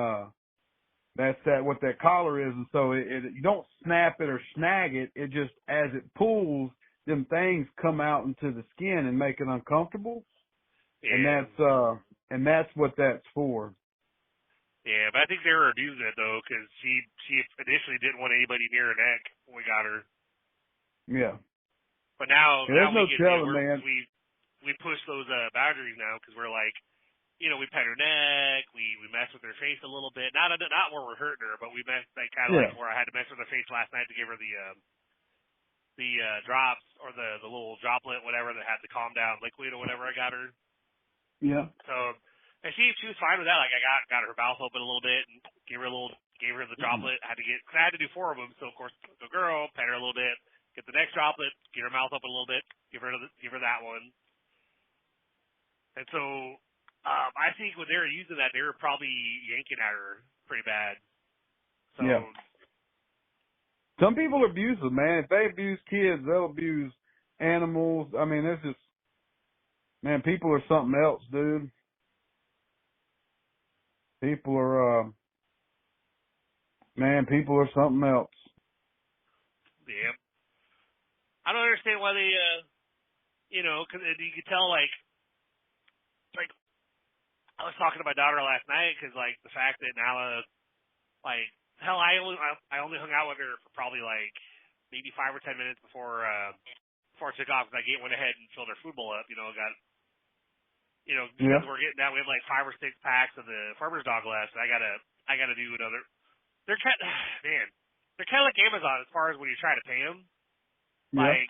that's what that collar is. And so you don't snap it or snag it. It just as it pulls, them things come out into the skin and make it uncomfortable. Yeah. And that's what that's for. Yeah, but I think they were abusing it though, because she initially didn't want anybody near her neck when we got her. Yeah. But now there's no telling, man. We push those boundaries now because we're like, we pet her neck, we mess with her face a little bit, not where we're hurting her, but we mess like like where I had to mess with her face last night to give her the drops or the little droplet, whatever that had the calm down liquid or whatever I got her. Yeah. So. And she was fine with that. Like I got her mouth open a little bit and gave her the droplet. I had to do 4 of them. So of course, the girl pet her a little bit, get the next droplet, get her mouth open a little bit, give her that one. And so I think when they were using that, they were probably yanking at her pretty bad. So some people are abusive, man. If they abuse kids, they'll abuse animals. I mean, it's just, man, people are something else, dude. People are something else. Yeah. I don't understand why they, because you could tell, like, I was talking to my daughter last night because, like, the fact that Nala, like, hell, I only hung out with her for probably, like, maybe 5 or 10 minutes before I took off because I went ahead and filled her food bowl up, because we're getting that, we have like 5 or 6 packs of the farmer's dog left. And I gotta do another. They're kind of like Amazon as far as when you try to pay them. Yeah. Like,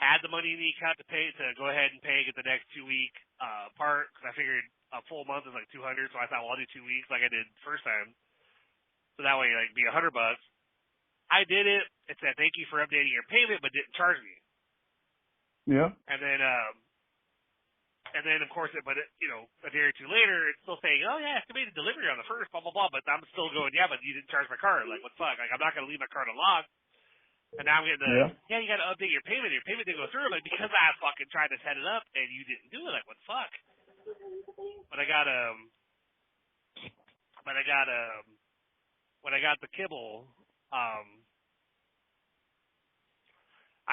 had the money in the account to go ahead and pay, get the next 2 week part because I figured a full month is like $200. So I thought, well, I'll do 2 weeks like I did first time. So that way, like, be $100. I did it. It said thank you for updating your payment, but didn't charge me. Yeah. And then, of course, a day or two later, it's still saying, oh, yeah, estimated delivery on the first, blah, blah, blah. But I'm still going, yeah, but you didn't charge my card. Like, what the fuck? Like, I'm not going to leave my card unlocked. And now I'm getting you got to update your payment. Your payment didn't go through. Like, because I fucking tried to set it up and you didn't do it. Like, what the fuck? But I got when I got the kibble, I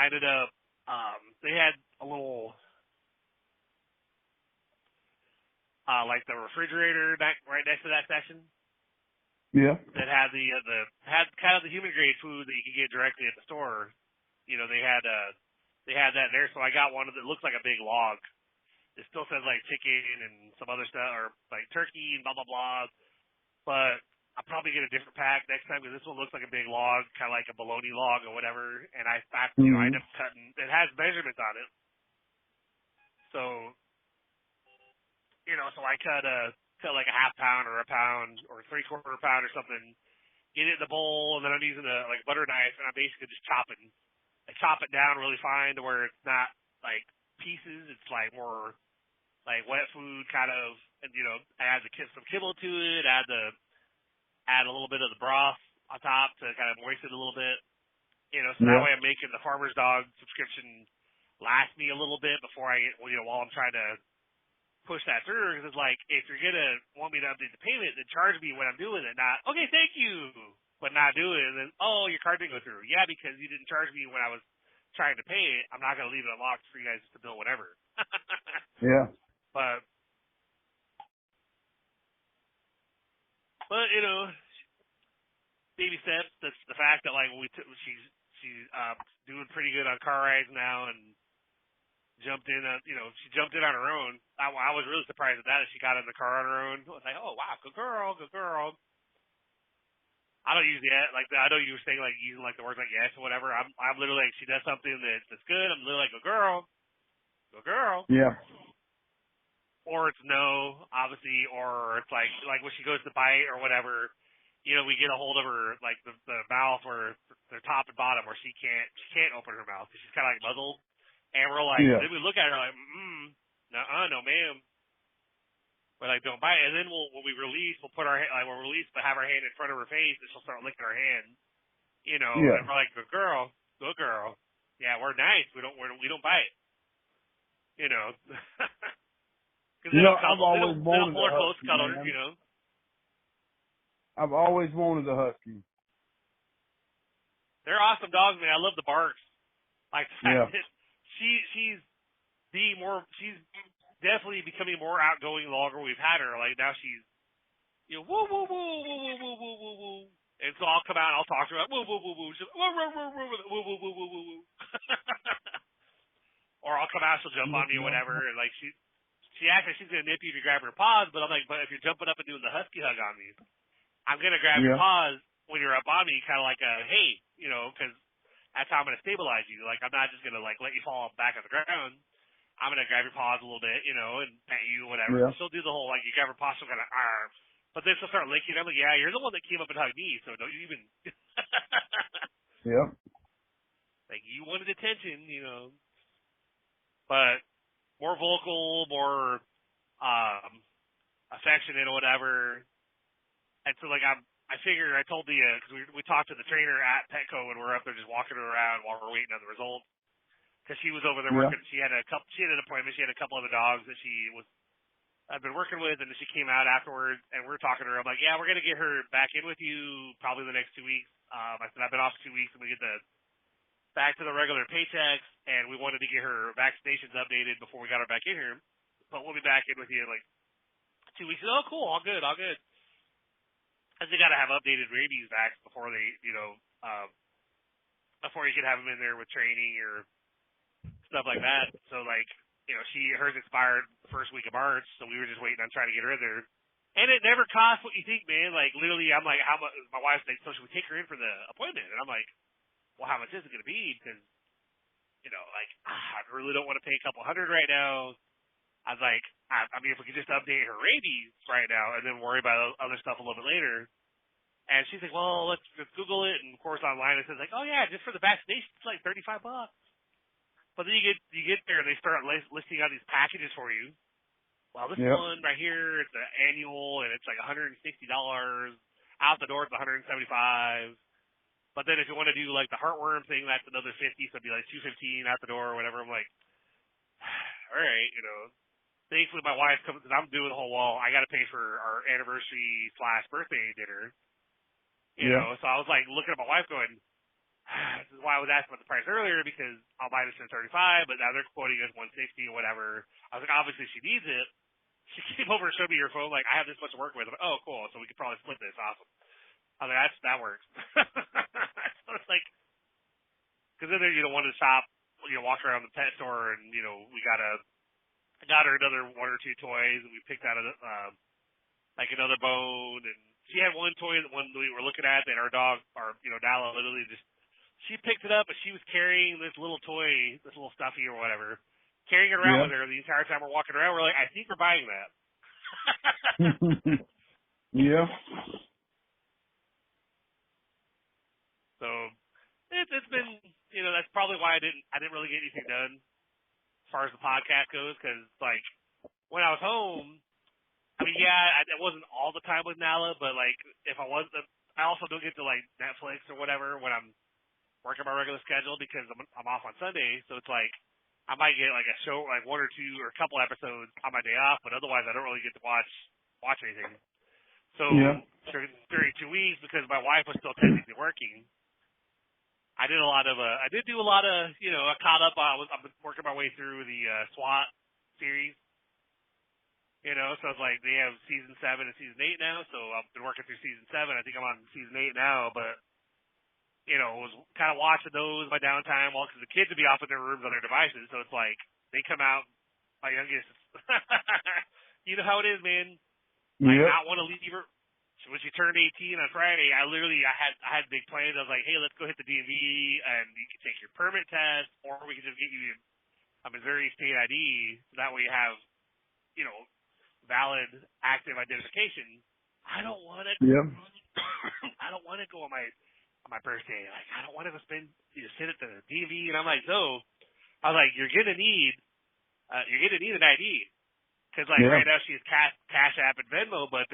ended up, they had a little, like the refrigerator right next to that section. Yeah. That had had kind of the human grade food that you could get directly at the store. They had that there. So I got one that looks like a big log It still says like chicken and some other stuff, or like turkey and blah blah blah. But I'll probably get a different pack next time because this one looks like a big log, kind of like a bologna log or whatever. And I end up cutting. It has measurements on it, so so I cut like a half pound or a pound or 3/4 pound or something. Get it in the bowl, and then I'm using a like butter knife, and I'm basically just chopping. I chop it down really fine to where it's not like pieces. It's like more like wet food kind of, and add some kibble to it, add a little bit of the broth on top to kind of moisten it a little bit, so that way I'm making the Farmer's Dog subscription last me a little bit before while I'm trying to push that through, because it's like, if you're gonna want me to update the payment, then charge me when I'm doing it, not, okay, thank you, but not do it, and then, oh, your card didn't go through. Yeah, because you didn't charge me when I was trying to pay it, I'm not gonna leave it unlocked for you guys to bill whatever. Yeah. But baby steps. That's the fact that like she's doing pretty good on car rides now, and jumped in. She jumped in on her own. I was really surprised at that. She got in the car on her own. I was like, oh wow, good girl, good girl. I don't use yet. Like I know you were saying like using like the words like yes or whatever. I'm literally like, she does something that's good, I'm literally like, good girl, good girl. Yeah. Or it's no, obviously, or it's like when she goes to bite or whatever, we get a hold of her like the mouth or the top and bottom where she can't open her mouth because she's kind of like muzzled, and we're like, then we look at her like, no ma'am, we're like, don't bite, and then when we release, we'll put our we'll release but have our hand in front of her face, and she'll start licking our hand, and we're like, good girl, yeah, we're nice, we don't bite, Because I've always wanted pull her a close, husky, cuddle her, man. I've always wanted a husky. They're awesome dogs, man. I love the barks. Like the fact that she's definitely becoming more outgoing the longer we've had her. Like now she's woo woo woo woo woo woo woo woo woo. And so I'll come out and I'll talk to her like woo woo woo woo. She's woo woo woo woo woo woo woo woo woo. Or I'll come out, she'll jump on me or whatever, and like she's gonna nip you if you grab her paws, but I'm like, but if you're jumping up and doing the husky hug on me, I'm gonna grab your paws when you're up on me, kind of like a hey, because that's how I'm gonna stabilize you. Like I'm not just gonna like let you fall back on the ground. I'm gonna grab your paws a little bit, and pet you, whatever. Yeah. She'll do the whole like you grab her paws, she'll kind of but then she'll start licking. I'm like, yeah, you're the one that came up and hugged me, so don't you even. Yep. Like you wanted attention, but more vocal, more affectionate or whatever. And so like I figured I told because we talked to the trainer at Petco when we were up there just walking her around while we're waiting on the results. Because she was over there working. She had an appointment. She had a couple other dogs that I've been working with, and then she came out afterwards, and we were talking to her. I'm like, yeah, we're gonna get her back in with you probably the next 2 weeks. I said I've been off 2 weeks, and we get back to the regular paychecks, and we wanted to get her vaccinations updated before we got her back in here. But we'll be back in with you in like 2 weeks. Oh, cool, all good. Because they got to have updated rabies vax before they, before you can have them in there with training or stuff like that. So like, hers expired the first week of March, so we were just waiting on trying to get her in there. And it never costs what you think, man. Like literally, I'm like, how much? My wife's like, so should we take her in for the appointment? And I'm like, well, how much is it going to be? Because, I really don't want to pay a couple $100 right now. I was like, I mean, if we could just update her rabies right now and then worry about other stuff a little bit later. And she's like, well, let's Google it. And of course, online it says like, oh yeah, just for the vaccination, it's like $35. But then you get there and they start listing out these packages for you. Well, this one right here, it's an annual and it's like $160. Out the door, it's $175. But then if you want to do like the heartworm thing, that's another $50. So it'd be like $215 out the door or whatever. I'm like, all right, Thankfully, my wife comes because I'm doing the whole wall. I got to pay for our anniversary / birthday dinner. So I was like looking at my wife going, this is why I was asking about the price earlier because I'll buy this for $35, but now they're quoting us $160 or whatever. I was like, obviously she needs it. She came over and showed me her phone. Like, I have this much to work with. I'm like, oh, cool. So we could probably split this. Awesome. I was like, that works. So it's like, because then you don't want to shop, walk around the pet store and we gotta I got her another one or two toys, and we picked out like another bone, and she had one toy, the one we were looking at, that our dog, Nala, literally just, she picked it up, but she was carrying this little toy, this little stuffy or whatever, carrying it around with her the entire time we're walking around. We're like, I think we're buying that. Yeah. So it's been, that's probably why I didn't really get anything done as far as the podcast goes, because like when I was home, I mean, yeah, it wasn't all the time with Nala, but like if I was, I also don't get to like Netflix or whatever when I'm working my regular schedule because I'm off on Sunday, so it's like I might get like a show, like one or two or a couple episodes on my day off, but otherwise I don't really get to watch anything. So during 2 weeks, because my wife was still technically working, I did do a lot of, I caught up. I've been working my way through the SWAT series. So it's like they have season 7 and season 8 now. So I've been working through season 7. I think I'm on season 8 now, but was kind of watching those in my downtime because the kids would be off in their rooms on their devices. So it's like they come out. My youngest, you know how it is, man. Like not want to leave her. So when she turned 18 on Friday, I had big plans. I was like, hey, let's go hit the DMV and you can take your permit test, or we can just get you a Missouri state ID. So that way you have, valid active identification. I don't want to. I don't want to go on my birthday. Like I don't want to go sit at the DMV. And I'm like, no. I was like, you're gonna need an ID. Because right now she has Cash App and Venmo, but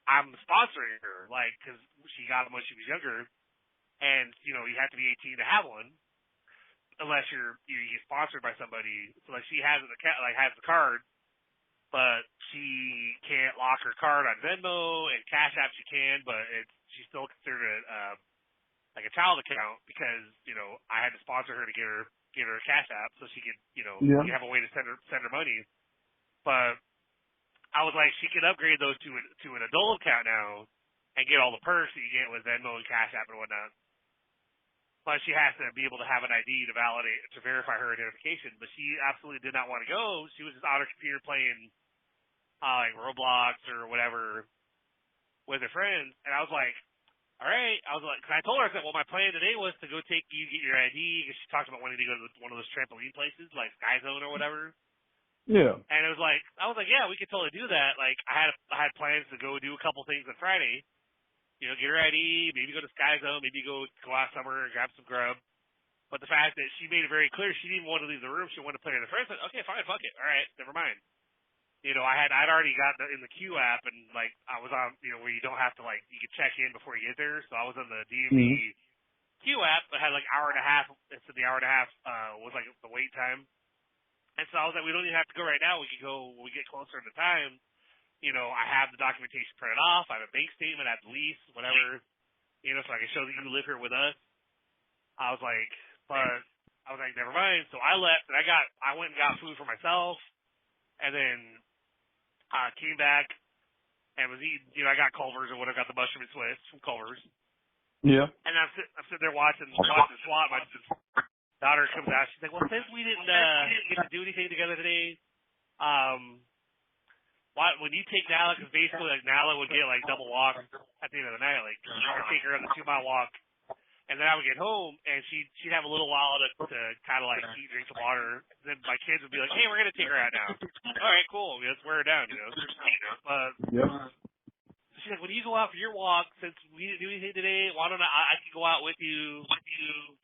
I'm sponsoring her, because she got them when she was younger, and you have to be 18 to have one, unless you get sponsored by somebody. So she has has the card, but she can't lock her card on Venmo and Cash App. She can, but she's still considered a child account because I had to sponsor her to get her a Cash App so she could have a way to send her money. But I was like, she could upgrade those to an adult account now and get all the perks that you get with Venmo and Cash App and whatnot. But she has to be able to have an ID to verify her identification. But she absolutely did not want to go. She was just on her computer playing like Roblox or whatever with her friends. And I was like, all right. Cause I told her, I said, well, my plan today was to go get your ID, because she talked about wanting to go to one of those trampoline places like Sky Zone or whatever. Yeah. And I was like, yeah, we could totally do that. Like, I had plans to go do a couple things on Friday. Get her ID, maybe go to Sky Zone, maybe go out somewhere and grab some grub. But the fact that she made it very clear she didn't want to leave the room, she wanted to play with her friends. I said, okay, fine, fuck it. All right, never mind. I'd already got in the queue app, and I was on, where you don't have to you can check in before you get there. So I was on the DMV queue app. I had hour and a half. So the hour and a half was the wait time. And so I was like, we don't even have to go right now. We can go when we get closer to time. I have the documentation printed off. I have a bank statement. I have the lease, whatever, so I can show that you live here with us. I was like, never mind. So I left, and I went and got food for myself, and then came back and was eating, I got Culver's or whatever, got the mushroom and Swiss from Culver's. Yeah. And I'm sitting there watching SWAT. My daughter comes out. She's like, well, since we didn't get to do anything together today, when you take Nala, because basically Nala would get double walk at the end of the night. I would take her on the 2-mile walk, and then I would get home, and she'd have a little while to kind of eat, drink some water. Then my kids would be like, hey, we're gonna take her out now. All right, cool. Let's wear her down. She's like, when you go out for your walk, since we didn't do anything today, why don't I can go out with you,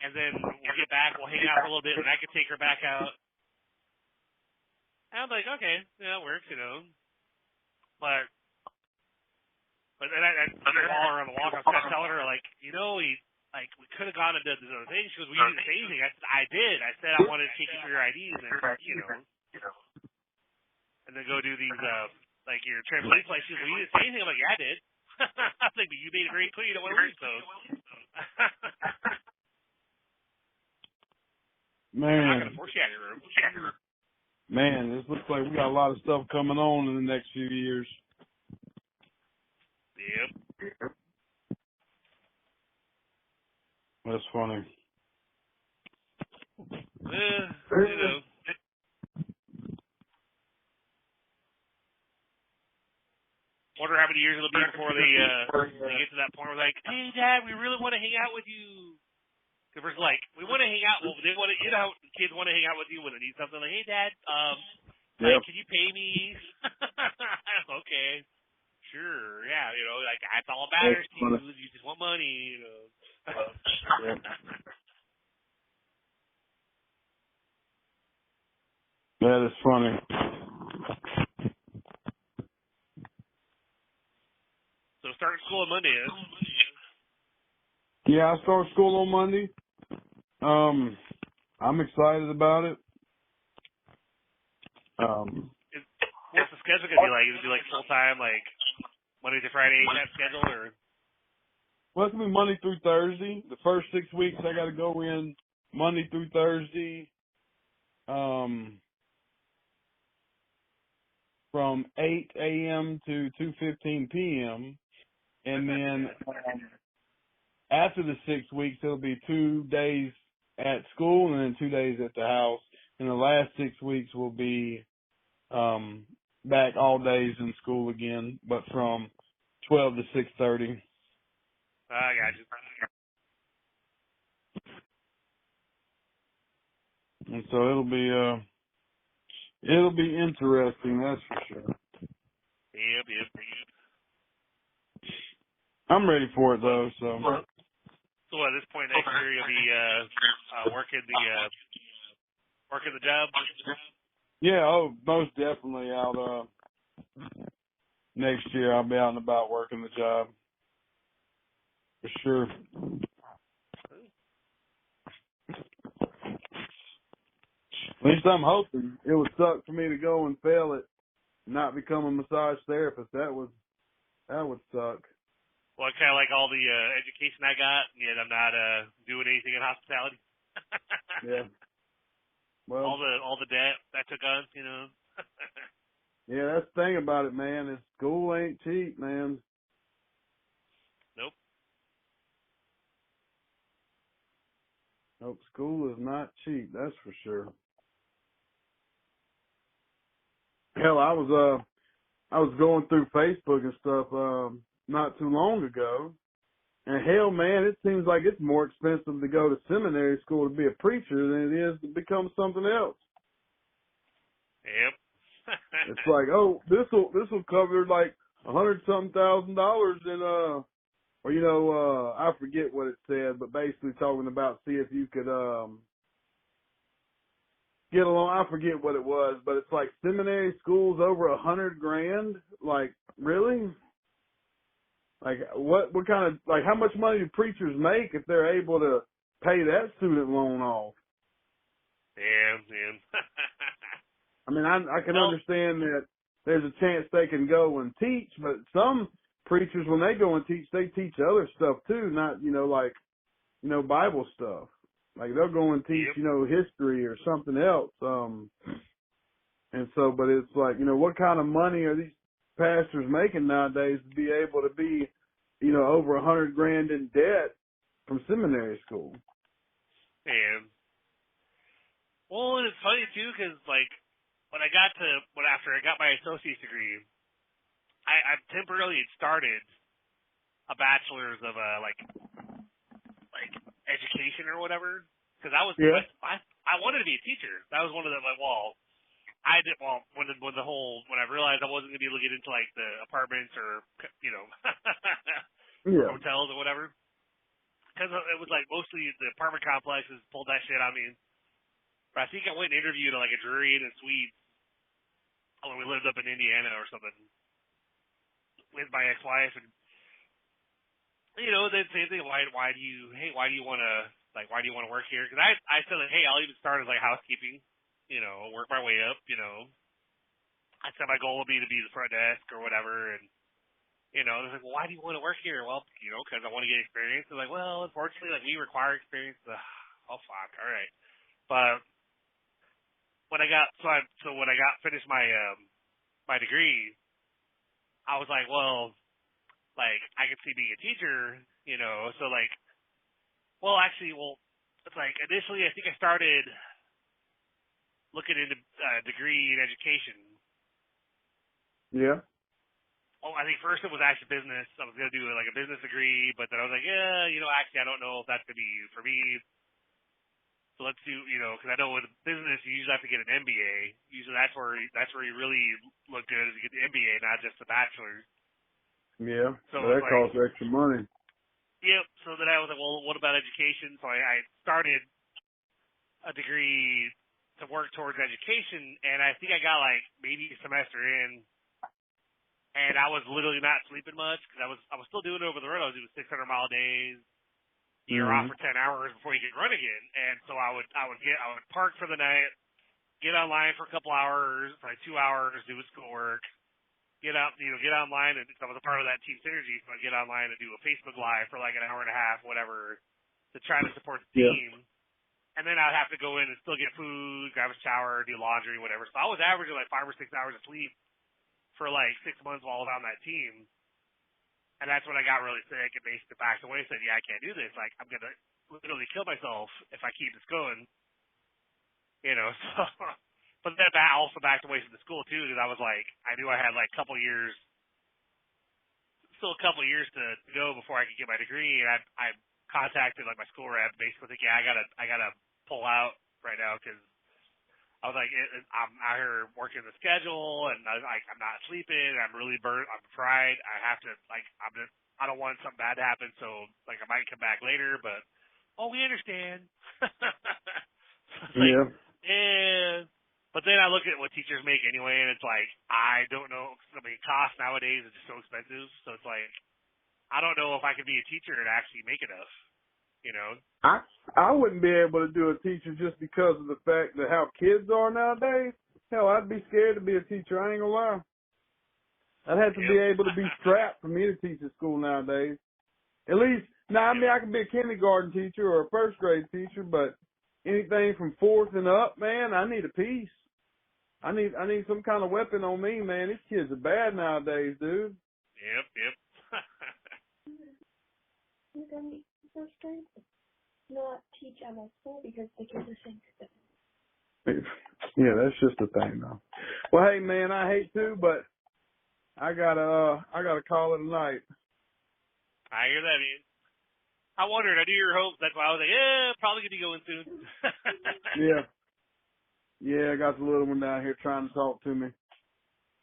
and then we'll get back, we'll hang out for a little bit, and I can take her back out. And I was like, okay, yeah, that works, But then while we're on the walk, I was kind of telling her, we could have gone and done this other thing. She goes, well, you didn't say anything. I said, I did. I said I wanted to take you for your IDs, and then go do these, your trampoline place. She goes, well, you didn't say anything. I'm like, yeah, I did. I was like, but you made it very clear you don't want to lose those. Man. I'm not going to force you out of your room. Man, this looks like we got a lot of stuff coming on in the next few years. Yep. That's funny. before they get to that point where like, hey, Dad, we really want to hang out with you. Because we're like, we want to hang out. Well, they want to, kids want to hang out with you when they need something. Like, hey, Dad, like, can you pay me? Okay, sure, yeah, like that's all that matters to you. You just want money, Yeah. That is funny. So starting school on Monday is? Yeah, I start school on Monday. I'm excited about it. What's the schedule gonna be like? Is it like full time, like Monday to Friday that schedule, or? Well, it's gonna be Monday through Thursday. The first 6 weeks I got to go in Monday through Thursday, from 8 a.m. to 2:15 p.m. And then after the 6 weeks, it'll be 2 days at school and then 2 days at the house. And the last 6 weeks will be back all days in school again, but from 12 to 6:30. I got you. And so it'll be interesting, that's for sure. Yep. I'm ready for it though, so. So at this point next year you'll be working the job? Yeah, most definitely out next year I'll be out and about working the job. For sure. At least I'm hoping. It would suck for me to go and fail it, not become a massage therapist. That would suck. Well, kind of like all the education I got, and yet I'm not doing anything in hospitality. Yeah. Well, all the debt I took on, Yeah, that's the thing about it, man. Is school ain't cheap, man. Nope, school is not cheap. That's for sure. Hell, I was going through Facebook and stuff not too long ago, and hell, man, it seems like it's more expensive to go to seminary school to be a preacher than it is to become something else. Yep. It's like, oh, this will cover like $100,000 in or I forget what it said, but basically talking about see if you could get along. I forget what it was, but it's like seminary school's over $100,000. Like, really? Like, what kind of, like, how much money do preachers make if they're able to pay that student loan off? Yeah. I mean, I can understand that there's a chance they can go and teach, but some preachers, when they go and teach, they teach other stuff too, not, Bible stuff. Like, they'll go and teach, history or something else. And so, but it's like, what kind of money are these pastors making nowadays to be able to be, over $100,000 in debt from seminary school? Yeah. Well, and it's funny too, because like after I got my associate's degree, I temporarily had started a bachelor's of like education or whatever, because I wanted to be a teacher. That was one of the when I realized I wasn't going to be able to get into like the apartments or or hotels or whatever, because it was like mostly the apartment complexes pulled that shit on me. But I think I went and interviewed at like a Drury Inn in Suites when we lived up in Indiana or something with my ex-wife, and then same thing. Why do you want to work here? Because I said like, hey, I'll even start as like housekeeping, work my way up. I said my goal would be to be the front desk or whatever, and they're like, well, why do you want to work here? Well, because I want to get experience. They're like, well, unfortunately, like we require experience. Oh fuck, all right. But when I got finished my my degree, I was like, well, like I could see being a teacher, So like, it's like initially I think I started looking into degree in education. Yeah. I think first it was actually business. I was going to do like a business degree, but then I was like, yeah, actually I don't know if that's going to be for me. So let's do, because I know with business you usually have to get an MBA. Usually that's where you really look good is you get the MBA, not just the bachelor's. Yeah, So that costs extra money. Yep. So then I was like, well, what about education? So I started a degree to work towards education, and I think I got like maybe a semester in, and I was literally not sleeping much because I was still doing it over the road. I was doing 600-mile days. You're off for 10 hours before you can run again, and so I would park for the night, get online for a couple hours, like 2 hours, do schoolwork, get online, and I was a part of that team synergy, so I'd get online and do a Facebook Live for like an hour and a half, whatever, to try to support the team. And then I'd have to go in and still get food, grab a shower, do laundry, whatever. So I was averaging like 5 or 6 hours of sleep for like 6 months while I was on that team. And that's when I got really sick and basically backed away and said, yeah, I can't do this. Like, I'm going to literally kill myself if I keep this going. So. But then I also backed away from the school, too, because I was like, I knew I had like still a couple years to go before I could get my degree. And I contacted like my school rep, basically thinking, yeah, I gotta pull out right now because I was like, I'm out here working the schedule, and I was like, I'm not sleeping. I'm really burnt. I'm fried. I have to I don't want something bad to happen. So like, I might come back later, but we understand. Yeah. Yeah. But then I look at what teachers make anyway, and it's like, I don't know. I mean, cost nowadays is just so expensive. So it's like, I don't know if I could be a teacher and actually make enough. I wouldn't be able to do a teacher just because of the fact that how kids are nowadays. Hell, I'd be scared to be a teacher. I ain't gonna lie. I'd have to be able to be strapped for me to teach at school nowadays. At least, I can be a kindergarten teacher or a first grade teacher, but anything from fourth and up, man, I need a piece. I need some kind of weapon on me, man. These kids are bad nowadays, dude. Yep. First grade, not teach at my school because the kids are saying stuff. Yeah, that's just the thing, though. Well, hey, man, I hate to, but I gotta call it a night. I hear that, man. I wondered. I knew your hopes. That's why I was like, probably gonna be going soon. Yeah, I got the little one down here trying to talk to me.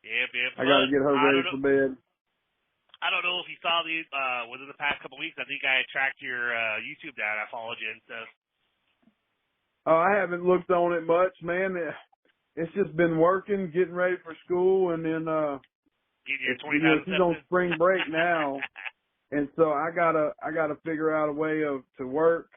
Yep. I gotta get her ready for bed. I don't know if you saw these within the past couple of weeks. I think I tracked your YouTube down. I followed you and stuff. Oh, I haven't looked on it much, man. It's just been working, getting ready for school, and then she's on spring break now, and so I gotta figure out a way to work,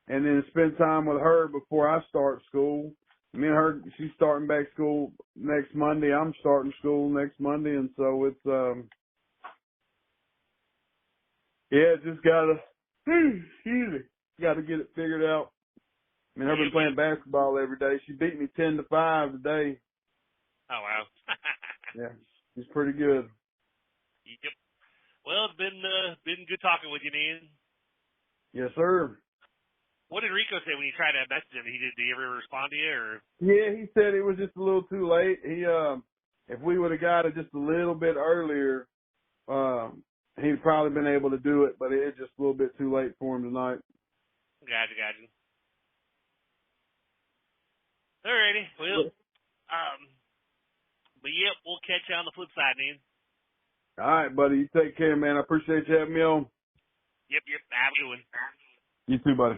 and then spend time with her before I start school. Me and her, she's starting back school next Monday. I'm starting school next Monday, and so it's just gotta get it figured out. I mean, I've been playing basketball every day. She beat me 10-5 today. Oh wow. Yeah, she's pretty good. Yep. Well, it's been good talking with you, man. Yes, sir. What did Rico say when you tried to message him? Did he ever respond to you, or? Yeah, he said it was just a little too late. If we would have got it just a little bit earlier, he'd probably been able to do it, but it's just a little bit too late for him tonight. Gotcha. Alrighty. Well, but yep, we'll catch you on the flip side, man. All right, buddy. You take care, man. I appreciate you having me on. Yep. Have a good one. You too, buddy.